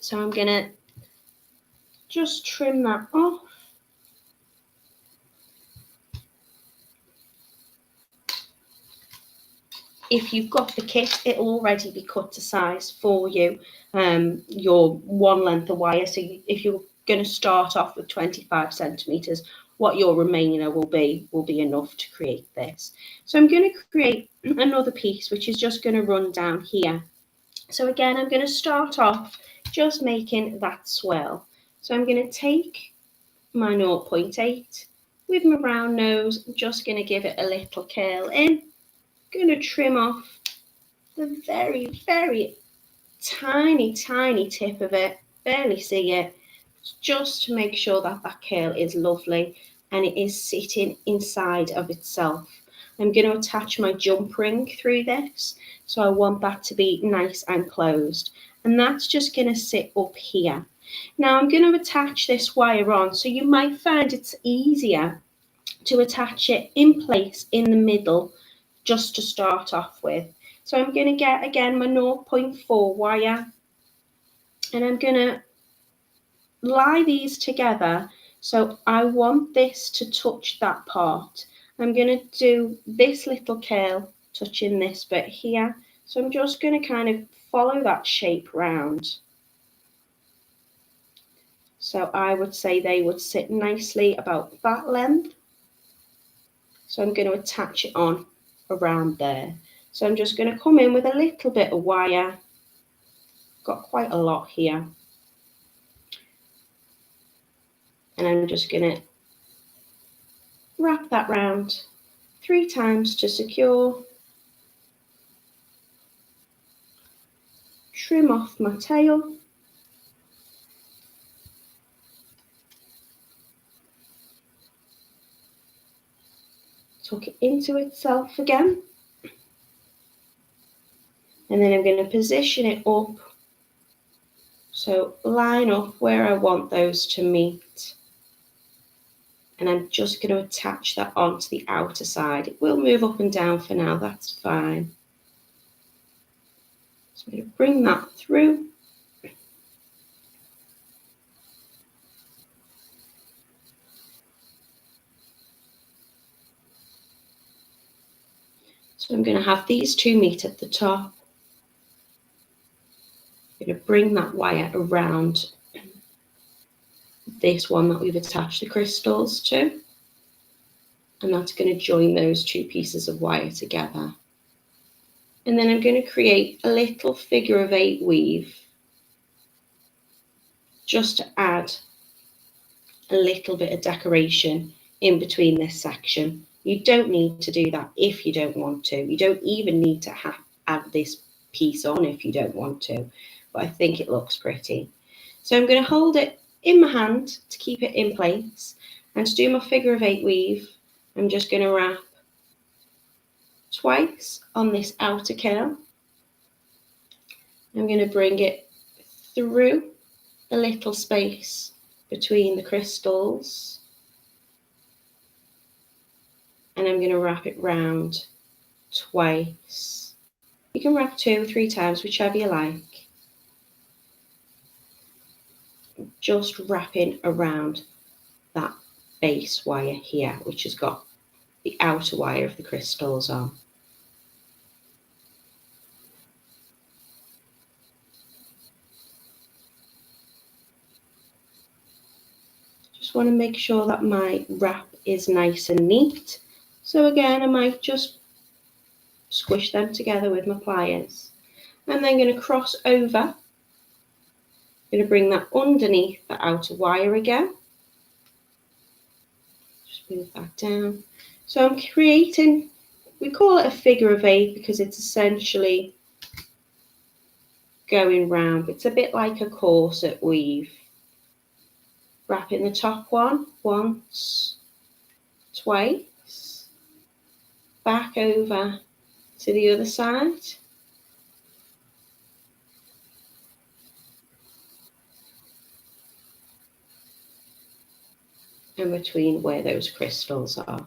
A: So I'm going to just trim that off. If you've got the kit, it'll already be cut to size for you, your one length of wire. So if you're going to start off with 25 centimetres, what your remainder will be enough to create this. So I'm going to create another piece, which is just going to run down here. So again, I'm going to start off just making that swirl. So I'm going to take my 0.8 with my round nose, I'm just going to give it a little curl in. Going to trim off the very, very tiny tip of it, barely see it, just to make sure that that curl is lovely and it is sitting inside of itself. I'm going to attach my jump ring through this, so I want that to be nice and closed, and that's just going to sit up here. Now I'm going to attach this wire on, so you might find it's easier to attach it in place in the middle just to start off with. So I'm going to get again my 0.4 wire and I'm going to lie these together. So I want this to touch that part. I'm going to do this little curl touching this bit here. So I'm just going to kind of follow that shape round. So I would say they would sit nicely about that length. So I'm going to attach it on around there. So I'm just going to come in with a little bit of wire. Got quite a lot here. And I'm just going to wrap that round 3 times to secure. Trim off my tail. Tuck it into itself again. And then I'm going to position it up So line up where I want those to meet. And I'm just going to attach that onto the outer side. It will move up and down for now, that's fine. So I'm going to bring that through. So I'm going to have these two meet at the top. I'm going to bring that wire around this one that we've attached the crystals to. And that's going to join those two pieces of wire together. And then I'm going to create a little figure of 8 weave just to add a little bit of decoration in between this section. You don't need to do that if you don't want to. You don't even need to add this piece on if you don't want to, but I think it looks pretty. So I'm going to hold it in my hand to keep it in place, and to do my figure of 8 weave, I'm just going to wrap twice on this outer curl. I'm going to bring it through a little space between the crystals, and I'm going to wrap it round twice. You can wrap 2 or 3 times, whichever you like. Just wrapping around that base wire here, which has got the outer wire of the crystals on. Just want to make sure that my wrap is nice and neat. So again, I might just squish them together with my pliers. I'm then going to cross over. I'm going to bring that underneath the outer wire again. Just move that down. So I'm creating, we call it a figure of 8 because it's essentially going round. It's a bit like a corset weave. Wrapping the top one once, twice, back over to the other side. And between where those crystals are.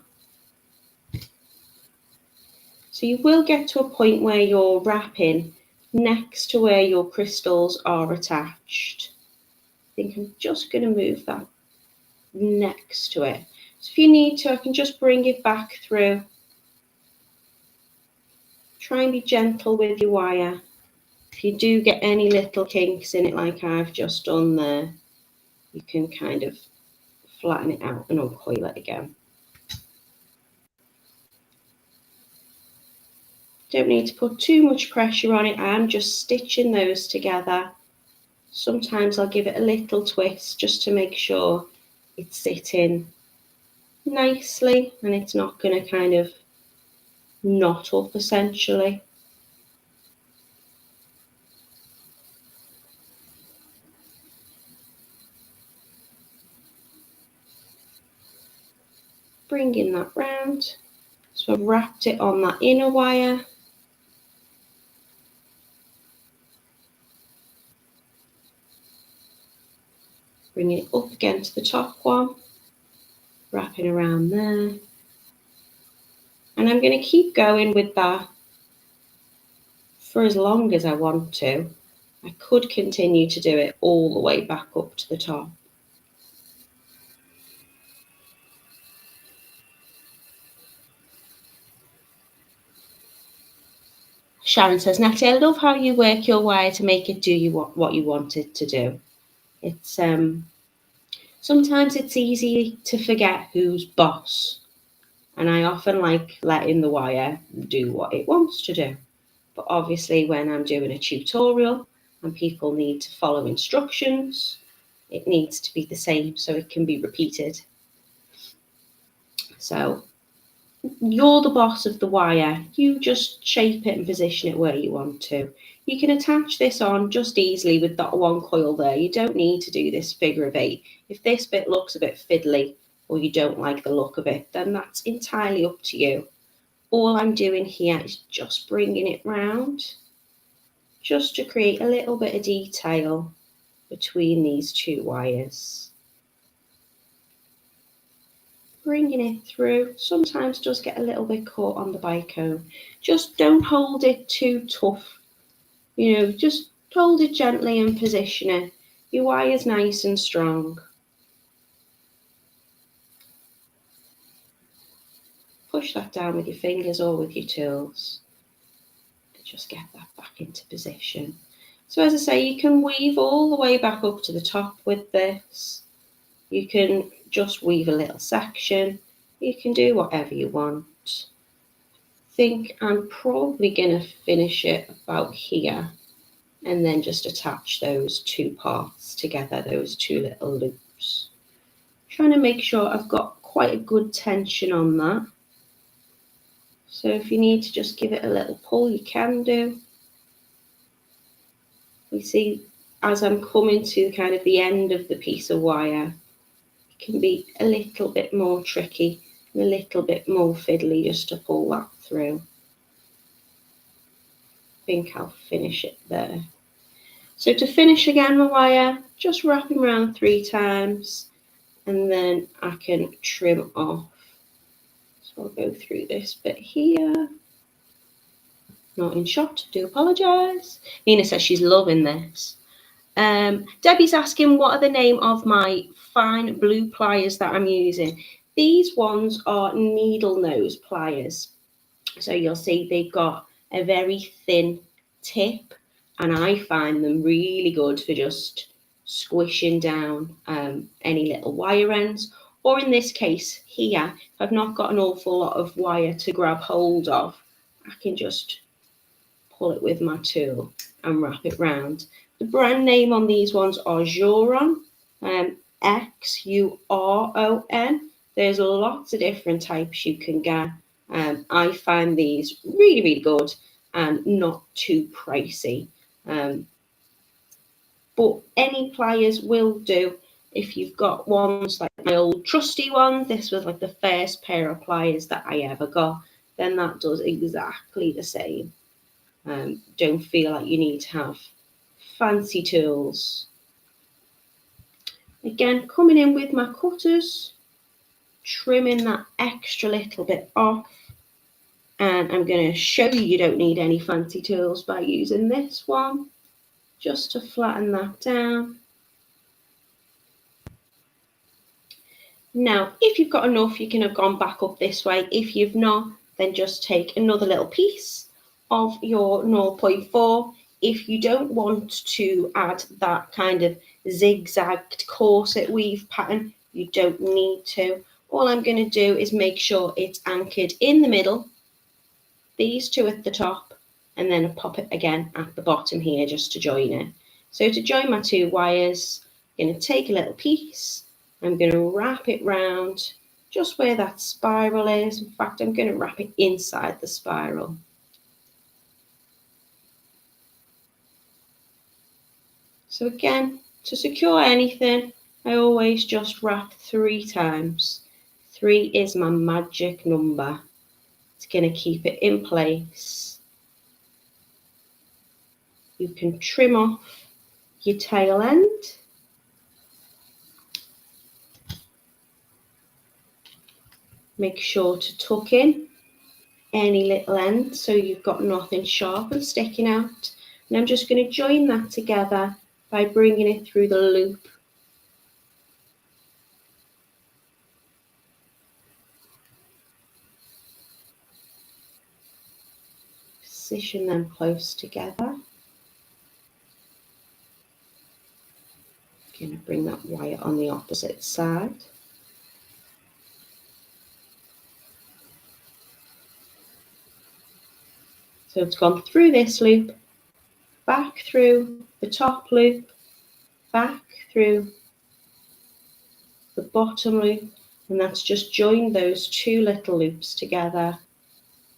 A: So you will get to a point where you're wrapping next to where your crystals are attached. I think I'm just going to move that next to it. So if you need to, I can just bring it back through. Try and be gentle with your wire. If you do get any little kinks in it like I've just done there, you can kind of flatten it out and uncoil it again. Don't need to put too much pressure on it. I'm just stitching those together. Sometimes I'll give it a little twist just to make sure it's sitting nicely and it's not going to kind of knot up essentially. Bringing that round. So I've wrapped it on that inner wire. Bringing it up against the top one. Wrapping around there. And I'm going to keep going with that for as long as I want to. I could continue to do it all the way back up to the top. Sharon says, Natalie, I love how you work your wire to make it do what you want it to do. It's sometimes it's easy to forget who's boss. And I often like letting the wire do what it wants to do. But obviously when I'm doing a tutorial and people need to follow instructions, it needs to be the same so it can be repeated. So you're the boss of the wire. You just shape it and position it where you want to. You can attach this on just easily with that one coil there. You don't need to do this figure of 8. If this bit looks a bit fiddly or you don't like the look of it, then that's entirely up to you. All I'm doing here is just bringing it round just to create a little bit of detail between these two wires. Bringing it through, sometimes does get a little bit caught on the bicone. Just don't hold it too tough. You know, just hold it gently and position it. Your wire's nice and strong. Push that down with your fingers or with your tools. And just get that back into position. So as I say, you can weave all the way back up to the top with this. You can just weave a little section. You can do whatever you want. I think I'm probably going to finish it about here and then just attach those two parts together, those two little loops. Trying to make sure I've got quite a good tension on that. So if you need to just give it a little pull, you can do. You see, as I'm coming to kind of the end of the piece of wire, it can be a little bit more tricky and a little bit more fiddly just to pull that through. I think I'll finish it there. So to finish again my wire, just wrapping around 3 times and then I can trim off. So I'll go through this bit here. Not in shot, do apologise. Nina says she's loving this. Debbie's asking what are the name of my fine blue pliers that I'm using. These ones are needle nose pliers. So you'll see they've got a very thin tip and I find them really good for just squishing down any little wire ends. Or in this case here, if I've not got an awful lot of wire to grab hold of, I can just pull it with my tool and wrap it round. The brand name on these ones are Xuron, Xuron. There's lots of different types you can get. I find these really, really good and not too pricey. But any pliers will do. If you've got ones like my old trusty one, this was like the first pair of pliers that I ever got, then that does exactly the same. Don't feel like you need to have fancy tools. Again, coming in with my cutters, trimming that extra little bit off. And I'm going to show you don't need any fancy tools by using this one, just to flatten that down. Now, if you've got enough, you can have gone back up this way. If you've not, then just take another little piece of your 0.4. If you don't want to add that kind of zigzagged corset weave pattern, you don't need to. All I'm going to do is make sure it's anchored in the middle, these two at the top, and then pop it again at the bottom here just to join it. So to join my two wires, I'm going to take a little piece, I'm going to wrap it round just where that spiral is. In fact, I'm going to wrap it inside the spiral. So again, to secure anything, I always just wrap 3 times. 3 is my magic number. It's going to keep it in place. You can trim off your tail end. Make sure to tuck in any little end so you've got nothing sharp and sticking out. And I'm just going to join that together by bringing it through the loop. Position them close together. Going to bring that wire on the opposite side. So it's gone through this loop, back through the top loop, back through the bottom loop, and that's just joined those 2 little loops together.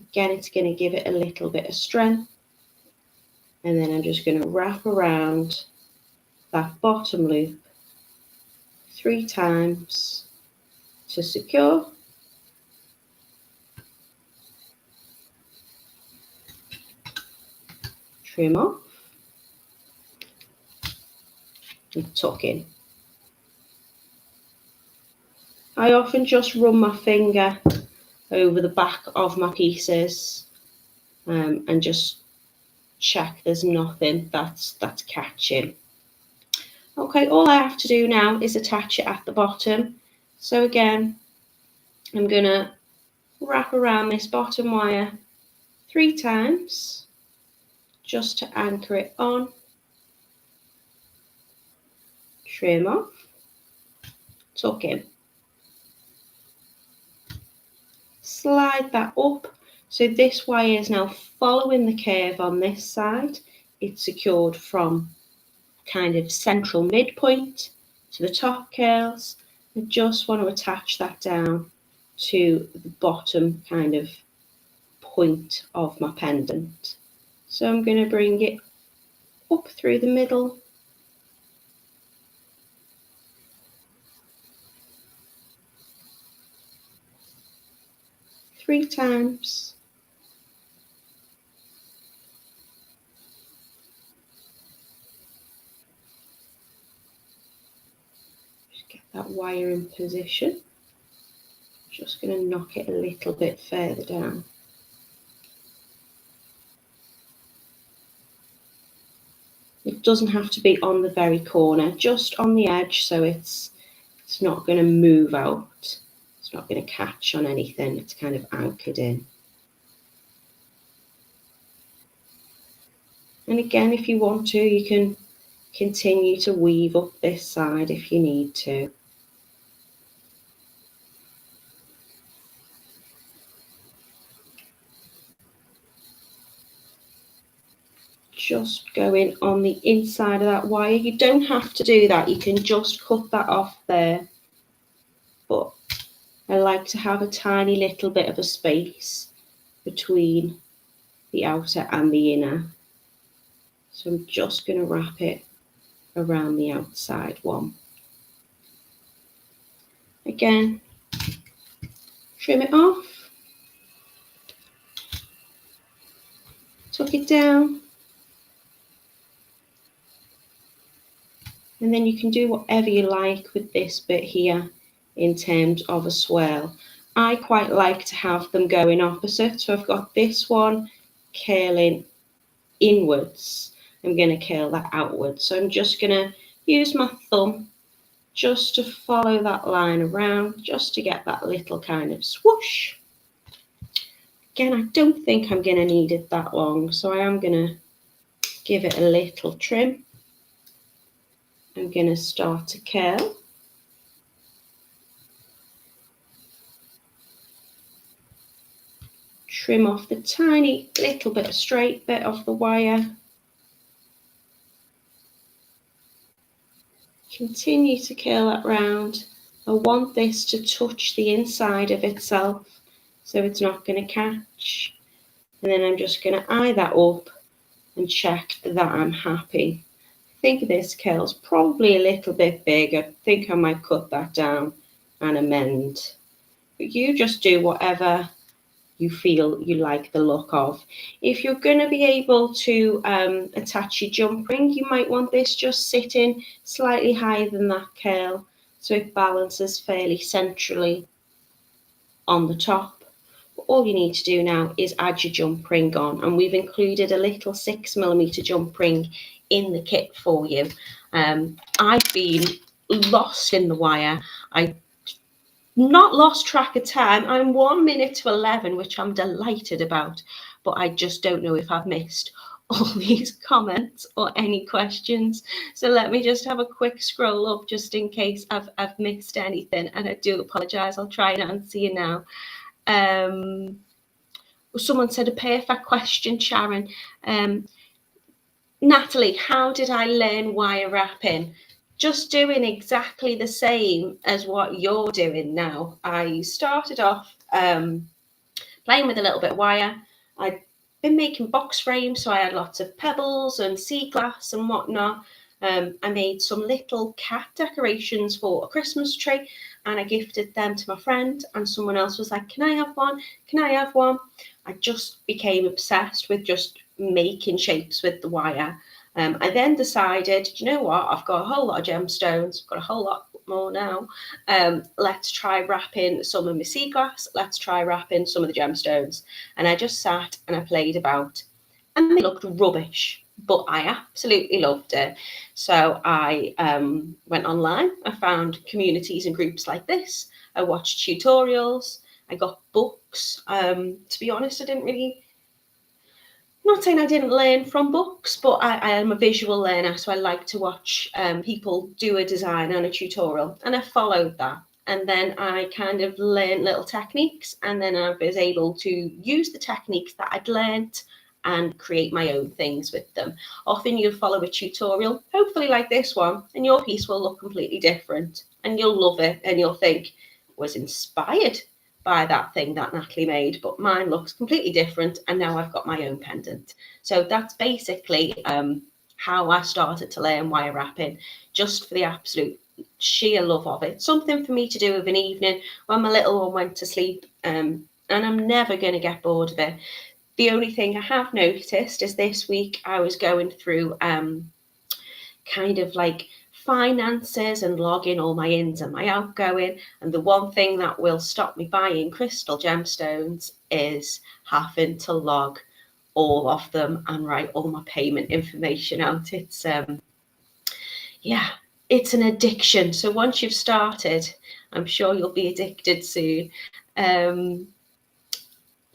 A: Again, it's going to give it a little bit of strength. And then I'm just going to wrap around that bottom loop 3 times to secure. Trim off. and tuck in. I often just run my finger over the back of my pieces and just check there's nothing that's catching. Okay, all I have to do now is attach it at the bottom. So again, I'm going to wrap around this bottom wire 3 times just to anchor it on. Trim off, tuck in. Slide that up. So this wire is now following the curve on this side. It's secured from kind of central midpoint to the top curls. I just want to attach that down to the bottom kind of point of my pendant. So I'm going to bring it up through the middle. Three times. Just get that wire in position. Just going to knock it a little bit further down. It doesn't have to be on the very corner, just on the edge, so it's not going to move out. It's not going to catch on anything. It's kind of anchored in. And again, if you want to, you can continue to weave up this side if you need to. Just going on the inside of that wire. You don't have to do that. You can just cut that off there. But I like to have a tiny little bit of a space between the outer and the inner. So I'm just going to wrap it around the outside one. Again, trim it off. Tuck it down. And then you can do whatever you like with this bit here in terms of a swirl. I quite like to have them going opposite. So I've got this one curling inwards. I'm going to curl that outwards. So I'm just going to use my thumb just to follow that line around, just to get that little kind of swoosh. Again, I don't think I'm going to need it that long, so I am going to give it a little trim. I'm going to start to curl. Trim off the tiny little bit of straight bit of the wire. Continue to curl that round. I want this to touch the inside of itself so it's not going to catch. And then I'm just going to eye that up and check that I'm happy. I think this curl's probably a little bit big. I think I might cut that down and amend. But you just do whatever you feel you like the look of. If you're going to be able to attach your jump ring, you might want this just sitting slightly higher than that curl so it balances fairly centrally on the top. But all you need to do now is add your jump ring on, and we've included a little 6mm jump ring in the kit for you. I've been lost in the wire. I not lost track of time. I'm 1 minute to 11, which I'm delighted about, but I just don't know if I've missed all these comments or any questions. So let me just have a quick scroll up just in case I've missed anything, and I do apologize. I'll try and answer you now. Someone said a perfect question, Sharon. Natalie, how did I learn wire wrapping? Just doing exactly the same as what you're doing now. I started off playing with a little bit of wire. I'd been making box frames, so I had lots of pebbles and sea glass and whatnot. I made some little cat decorations for a Christmas tree, and I gifted them to my friend, and someone else was like, can I have one? Can I have one? I just became obsessed with just making shapes with the wire. I then decided, you know what, I've got a whole lot of gemstones, got a whole lot more now. Let's try wrapping some of my sea glass. Let's try wrapping some of the gemstones. And I just sat and I played about, and they looked rubbish, but I absolutely loved it. So I went online. I found communities and groups like this. I watched tutorials. I got books. To be honest, I didn't really, not saying I didn't learn from books, but I am a visual learner, so I like to watch people do a design and a tutorial, and I followed that. And then I kind of learned little techniques, and then I was able to use the techniques that I'd learned and create my own things with them. Often you'll follow a tutorial, hopefully like this one, and your piece will look completely different, and you'll love it, and you'll think, was inspired by that thing that Natalie made, but mine looks completely different, and now I've got my own pendant. So that's basically how I started to learn wire wrapping, just for the absolute sheer love of it. Something for me to do of an evening when my little one went to sleep, and I'm never going to get bored of it. The only thing I have noticed is this week I was going through kind of like finances and logging all my ins and my outgoing, and the one thing that will stop me buying crystal gemstones is having to log all of them and write all my payment information out. It's yeah, it's an addiction. So once you've started, I'm sure you'll be addicted soon.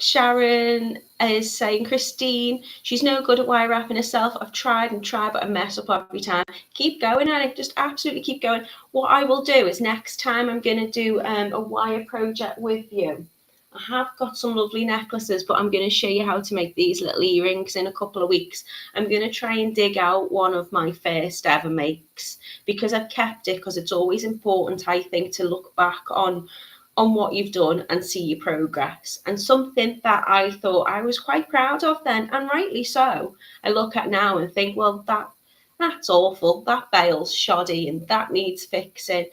A: Sharon is saying, Christine, she's no good at wire wrapping herself. I've tried and tried, but I mess up every time. Keep going at it. Just absolutely keep going. What I will do is next time I'm going to do a wire project with you. I have got some lovely necklaces, but I'm going to show you how to make these little earrings in a couple of weeks. I'm going to try and dig out one of my first ever makes, because I've kept it, because it's always important, I think, to look back on what you've done and see your progress. And something that I thought I was quite proud of then, and rightly so, I look at now and think, well, that's awful, that bail's shoddy and that needs fixing.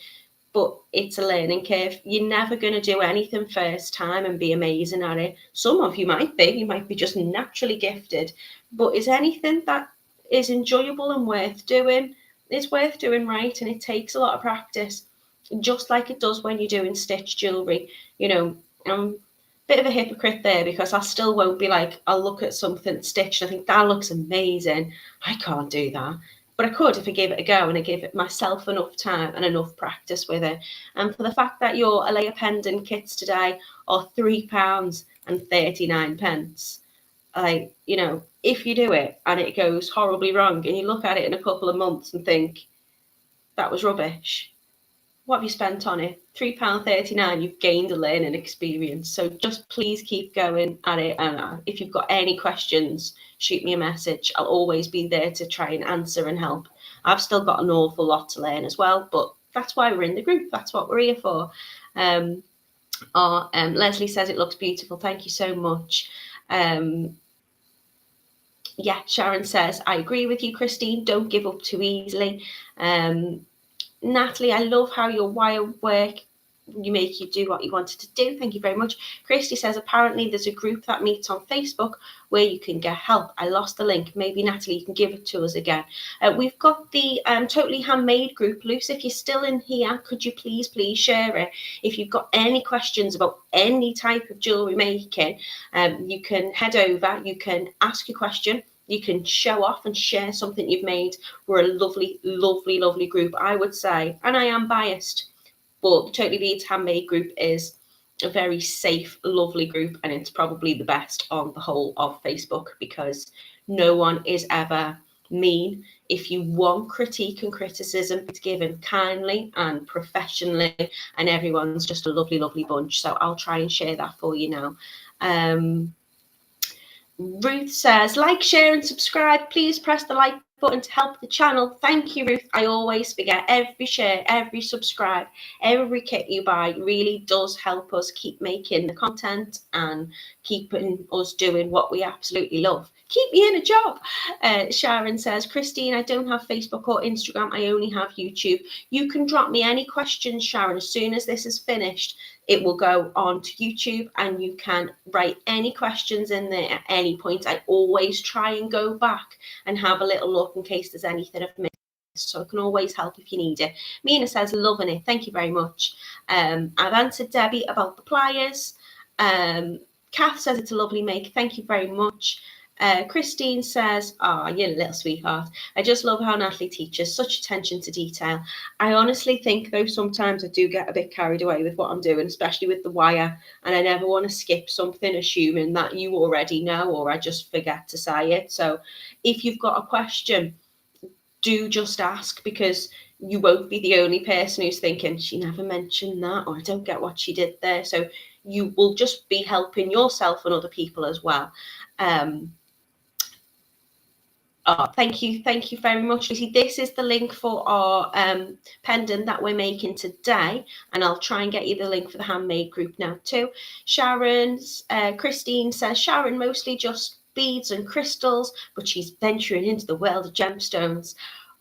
A: But it's a learning curve. You're never going to do anything first time and be amazing at it. Some of you might be just naturally gifted, but is anything that is enjoyable and worth doing, it's worth doing right, and it takes a lot of practice. Just like it does when you're doing stitch jewellery. You know, I'm a bit of a hypocrite there, because I still won't be like, I'll look at something stitched and I think that looks amazing. I can't do that. But I could if I gave it a go and I gave it myself enough time and enough practice with it. And for the fact that your Alea pendant kits today are £3.39, like, you know, if you do it and it goes horribly wrong and you look at it in a couple of months and think, that was rubbish, what have you spent on it? £3.39, you've gained a learning experience. So just please keep going at it. And if you've got any questions, shoot me a message. I'll always be there to try and answer and help. I've still got an awful lot to learn as well, but that's why we're in the group. That's what we're here for. Leslie says it looks beautiful. Thank you so much. Yeah, Sharon says, I agree with you, Christine. Don't give up too easily. Natalie, I love how your wire work, you make you do what you wanted to do. Thank you very much. Christy says, apparently there's a group that meets on Facebook where you can get help. I lost the link. Maybe, Natalie, you can give it to us again. We've got the Totally Handmade group. Luce, if you're still in here, could you please share it? If you've got any questions about any type of jewellery making, you can head over, you can ask your question. You can show off and share something you've made. We're a lovely, lovely, lovely group, I would say. And I am biased, but the TotallyBeads Handmade group is a very safe, lovely group. And it's probably the best on the whole of Facebook, because no one is ever mean. If you want critique and criticism, it's given kindly and professionally. And everyone's just a lovely, lovely bunch. So I'll try and share that for you now. Ruth says, like, share and subscribe. Please press the like button to help the channel. Thank you, Ruth. I always forget. Every share, every subscribe, every kit you buy really does help us keep making the content and keeping us doing what we absolutely love. Keep me in a job. Sharon says, Christine, I don't have Facebook or Instagram. I only have YouTube. You can drop me any questions, Sharon, as soon as this is finished. it will go on to YouTube, and you can write any questions in there at any point. I always try and go back and have a little look in case there's anything I've missed, so I can always help if you need it. Mina says, loving it. Thank you very much. I've answered Debbie about the pliers. Kath says it's a lovely make. Thank you very much. Christine says, oh, you little sweetheart. I just love how Natalie teaches, such attention to detail. I honestly think, though, sometimes I do get a bit carried away with what I'm doing, especially with the wire, and I never want to skip something assuming that you already know, or I just forget to say it. So if you've got a question, do just ask, because you won't be the only person who's thinking, she never mentioned that, or I don't get what she did there. So you will just be helping yourself and other people as well. Oh, thank you very much, Lucy. This is the link for our pendant that we're making today, and I'll try and get you the link for the handmade group now too. Christine says, Sharon, mostly just beads and crystals, but she's venturing into the world of gemstones.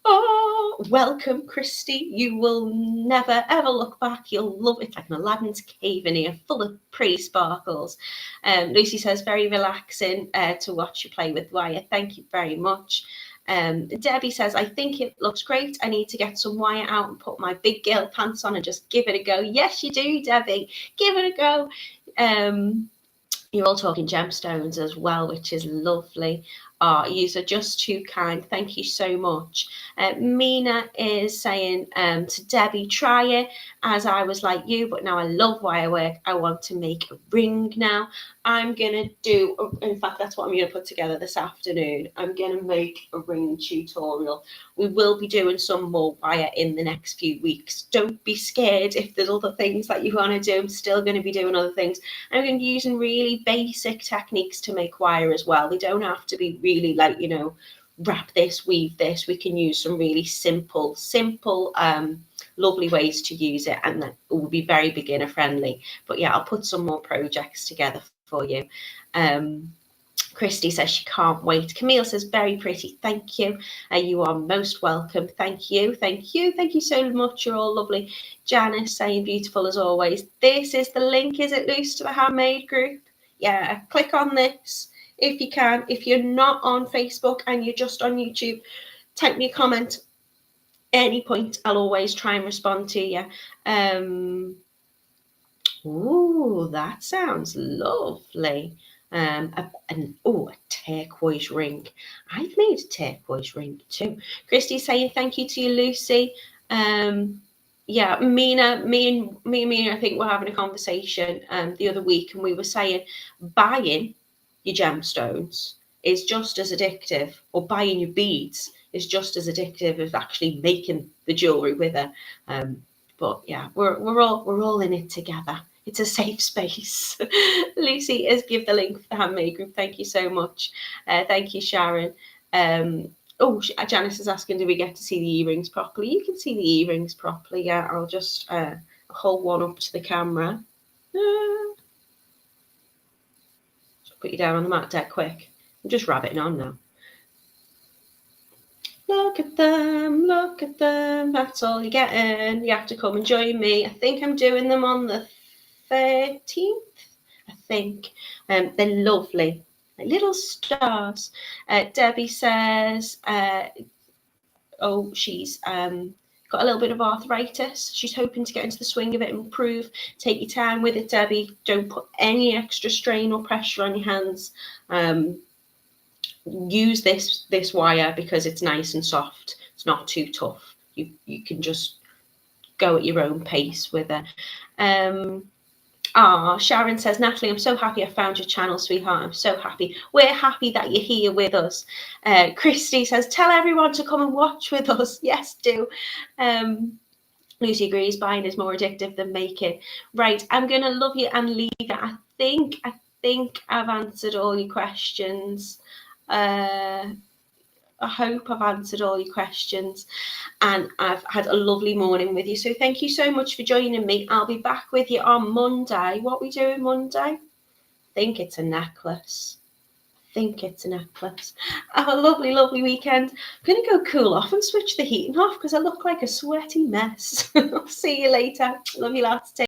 A: Oh, welcome, Christy. You will never, ever look back. You'll love it. It's like an Aladdin's cave in here, full of pretty sparkles. Lucy says, very relaxing to watch you play with wire. Thank you very much. Debbie says, I think it looks great. I need to get some wire out and put my big girl pants on and just give it a go. Yes, you do, Debbie. Give it a go. You're all talking gemstones as well, which is lovely. You are just too kind. Thank you so much. Mina is saying to Debbie, try it, as I was like you, but now I love wire work. I want to make a ring now. I'm going to do, in fact, that's what I'm going to put together this afternoon. I'm going to make a ring tutorial. We will be doing some more wire in the next few weeks. Don't be scared if there's other things that you want to do. I'm still going to be doing other things. I'm going to be using really basic techniques to make wire as well. They don't have to be really like, you know, wrap this, weave this. We can use some really simple, lovely ways to use it, and that will be very beginner friendly. But yeah, I'll put some more projects together for you. Christy says she can't wait. Camille says, very pretty. Thank you. You are most welcome. Thank you. Thank you so much. You're all lovely. Janice saying, beautiful as always. This is the link, is it, Luce, to the handmade group? Yeah, click on this if you can. If you're not on Facebook and you're just on YouTube, type me a comment any point. I'll always try and respond to you. Ooh, that sounds lovely. A turquoise ring. I've made a turquoise ring too. Christy's saying thank you to you, Lucy. Yeah, Mina, me and Mina, I think we're having a conversation the other week, and we were saying buying your gemstones is just as addictive, or buying your beads is just as addictive as actually making the jewelry with it. But yeah, we're all in it together. It's a safe space. Lucy has given the link for the handmade group. Thank you so much. Thank you, Sharon. Janice is asking, do we get to see the earrings properly? You can see the earrings properly. Yeah, I'll just hold one up to the camera. Just put you down on the mat deck quick. I'm just rabbiting on now. Look at them, look at them. That's all you're getting. You have to come and join me. I think I'm doing them on the 13th, I think. They're lovely, like little stars. Debbie says, she's got a little bit of arthritis. She's hoping to get into the swing of it and improve. Take your time with it, Debbie. Don't put any extra strain or pressure on your hands. Use this wire because it's nice and soft. It's not too tough. You can just go at your own pace with it. Sharon says, Natalie, I'm so happy I found your channel, sweetheart. I'm so happy. We're happy that you're here with us. Christy says, tell everyone to come and watch with us. Yes, do. Lucy agrees, buying is more addictive than making. Right, I'm going to love you and leave it. I think I've answered all your questions. I hope I've answered all your questions, and I've had a lovely morning with you. So thank you so much for joining me. I'll be back with you on Monday. What are we doing Monday? I think it's a necklace. Have a lovely, lovely weekend. I'm going to go cool off and switch the heating off because I look like a sweaty mess. I'll see you later. Love you lots.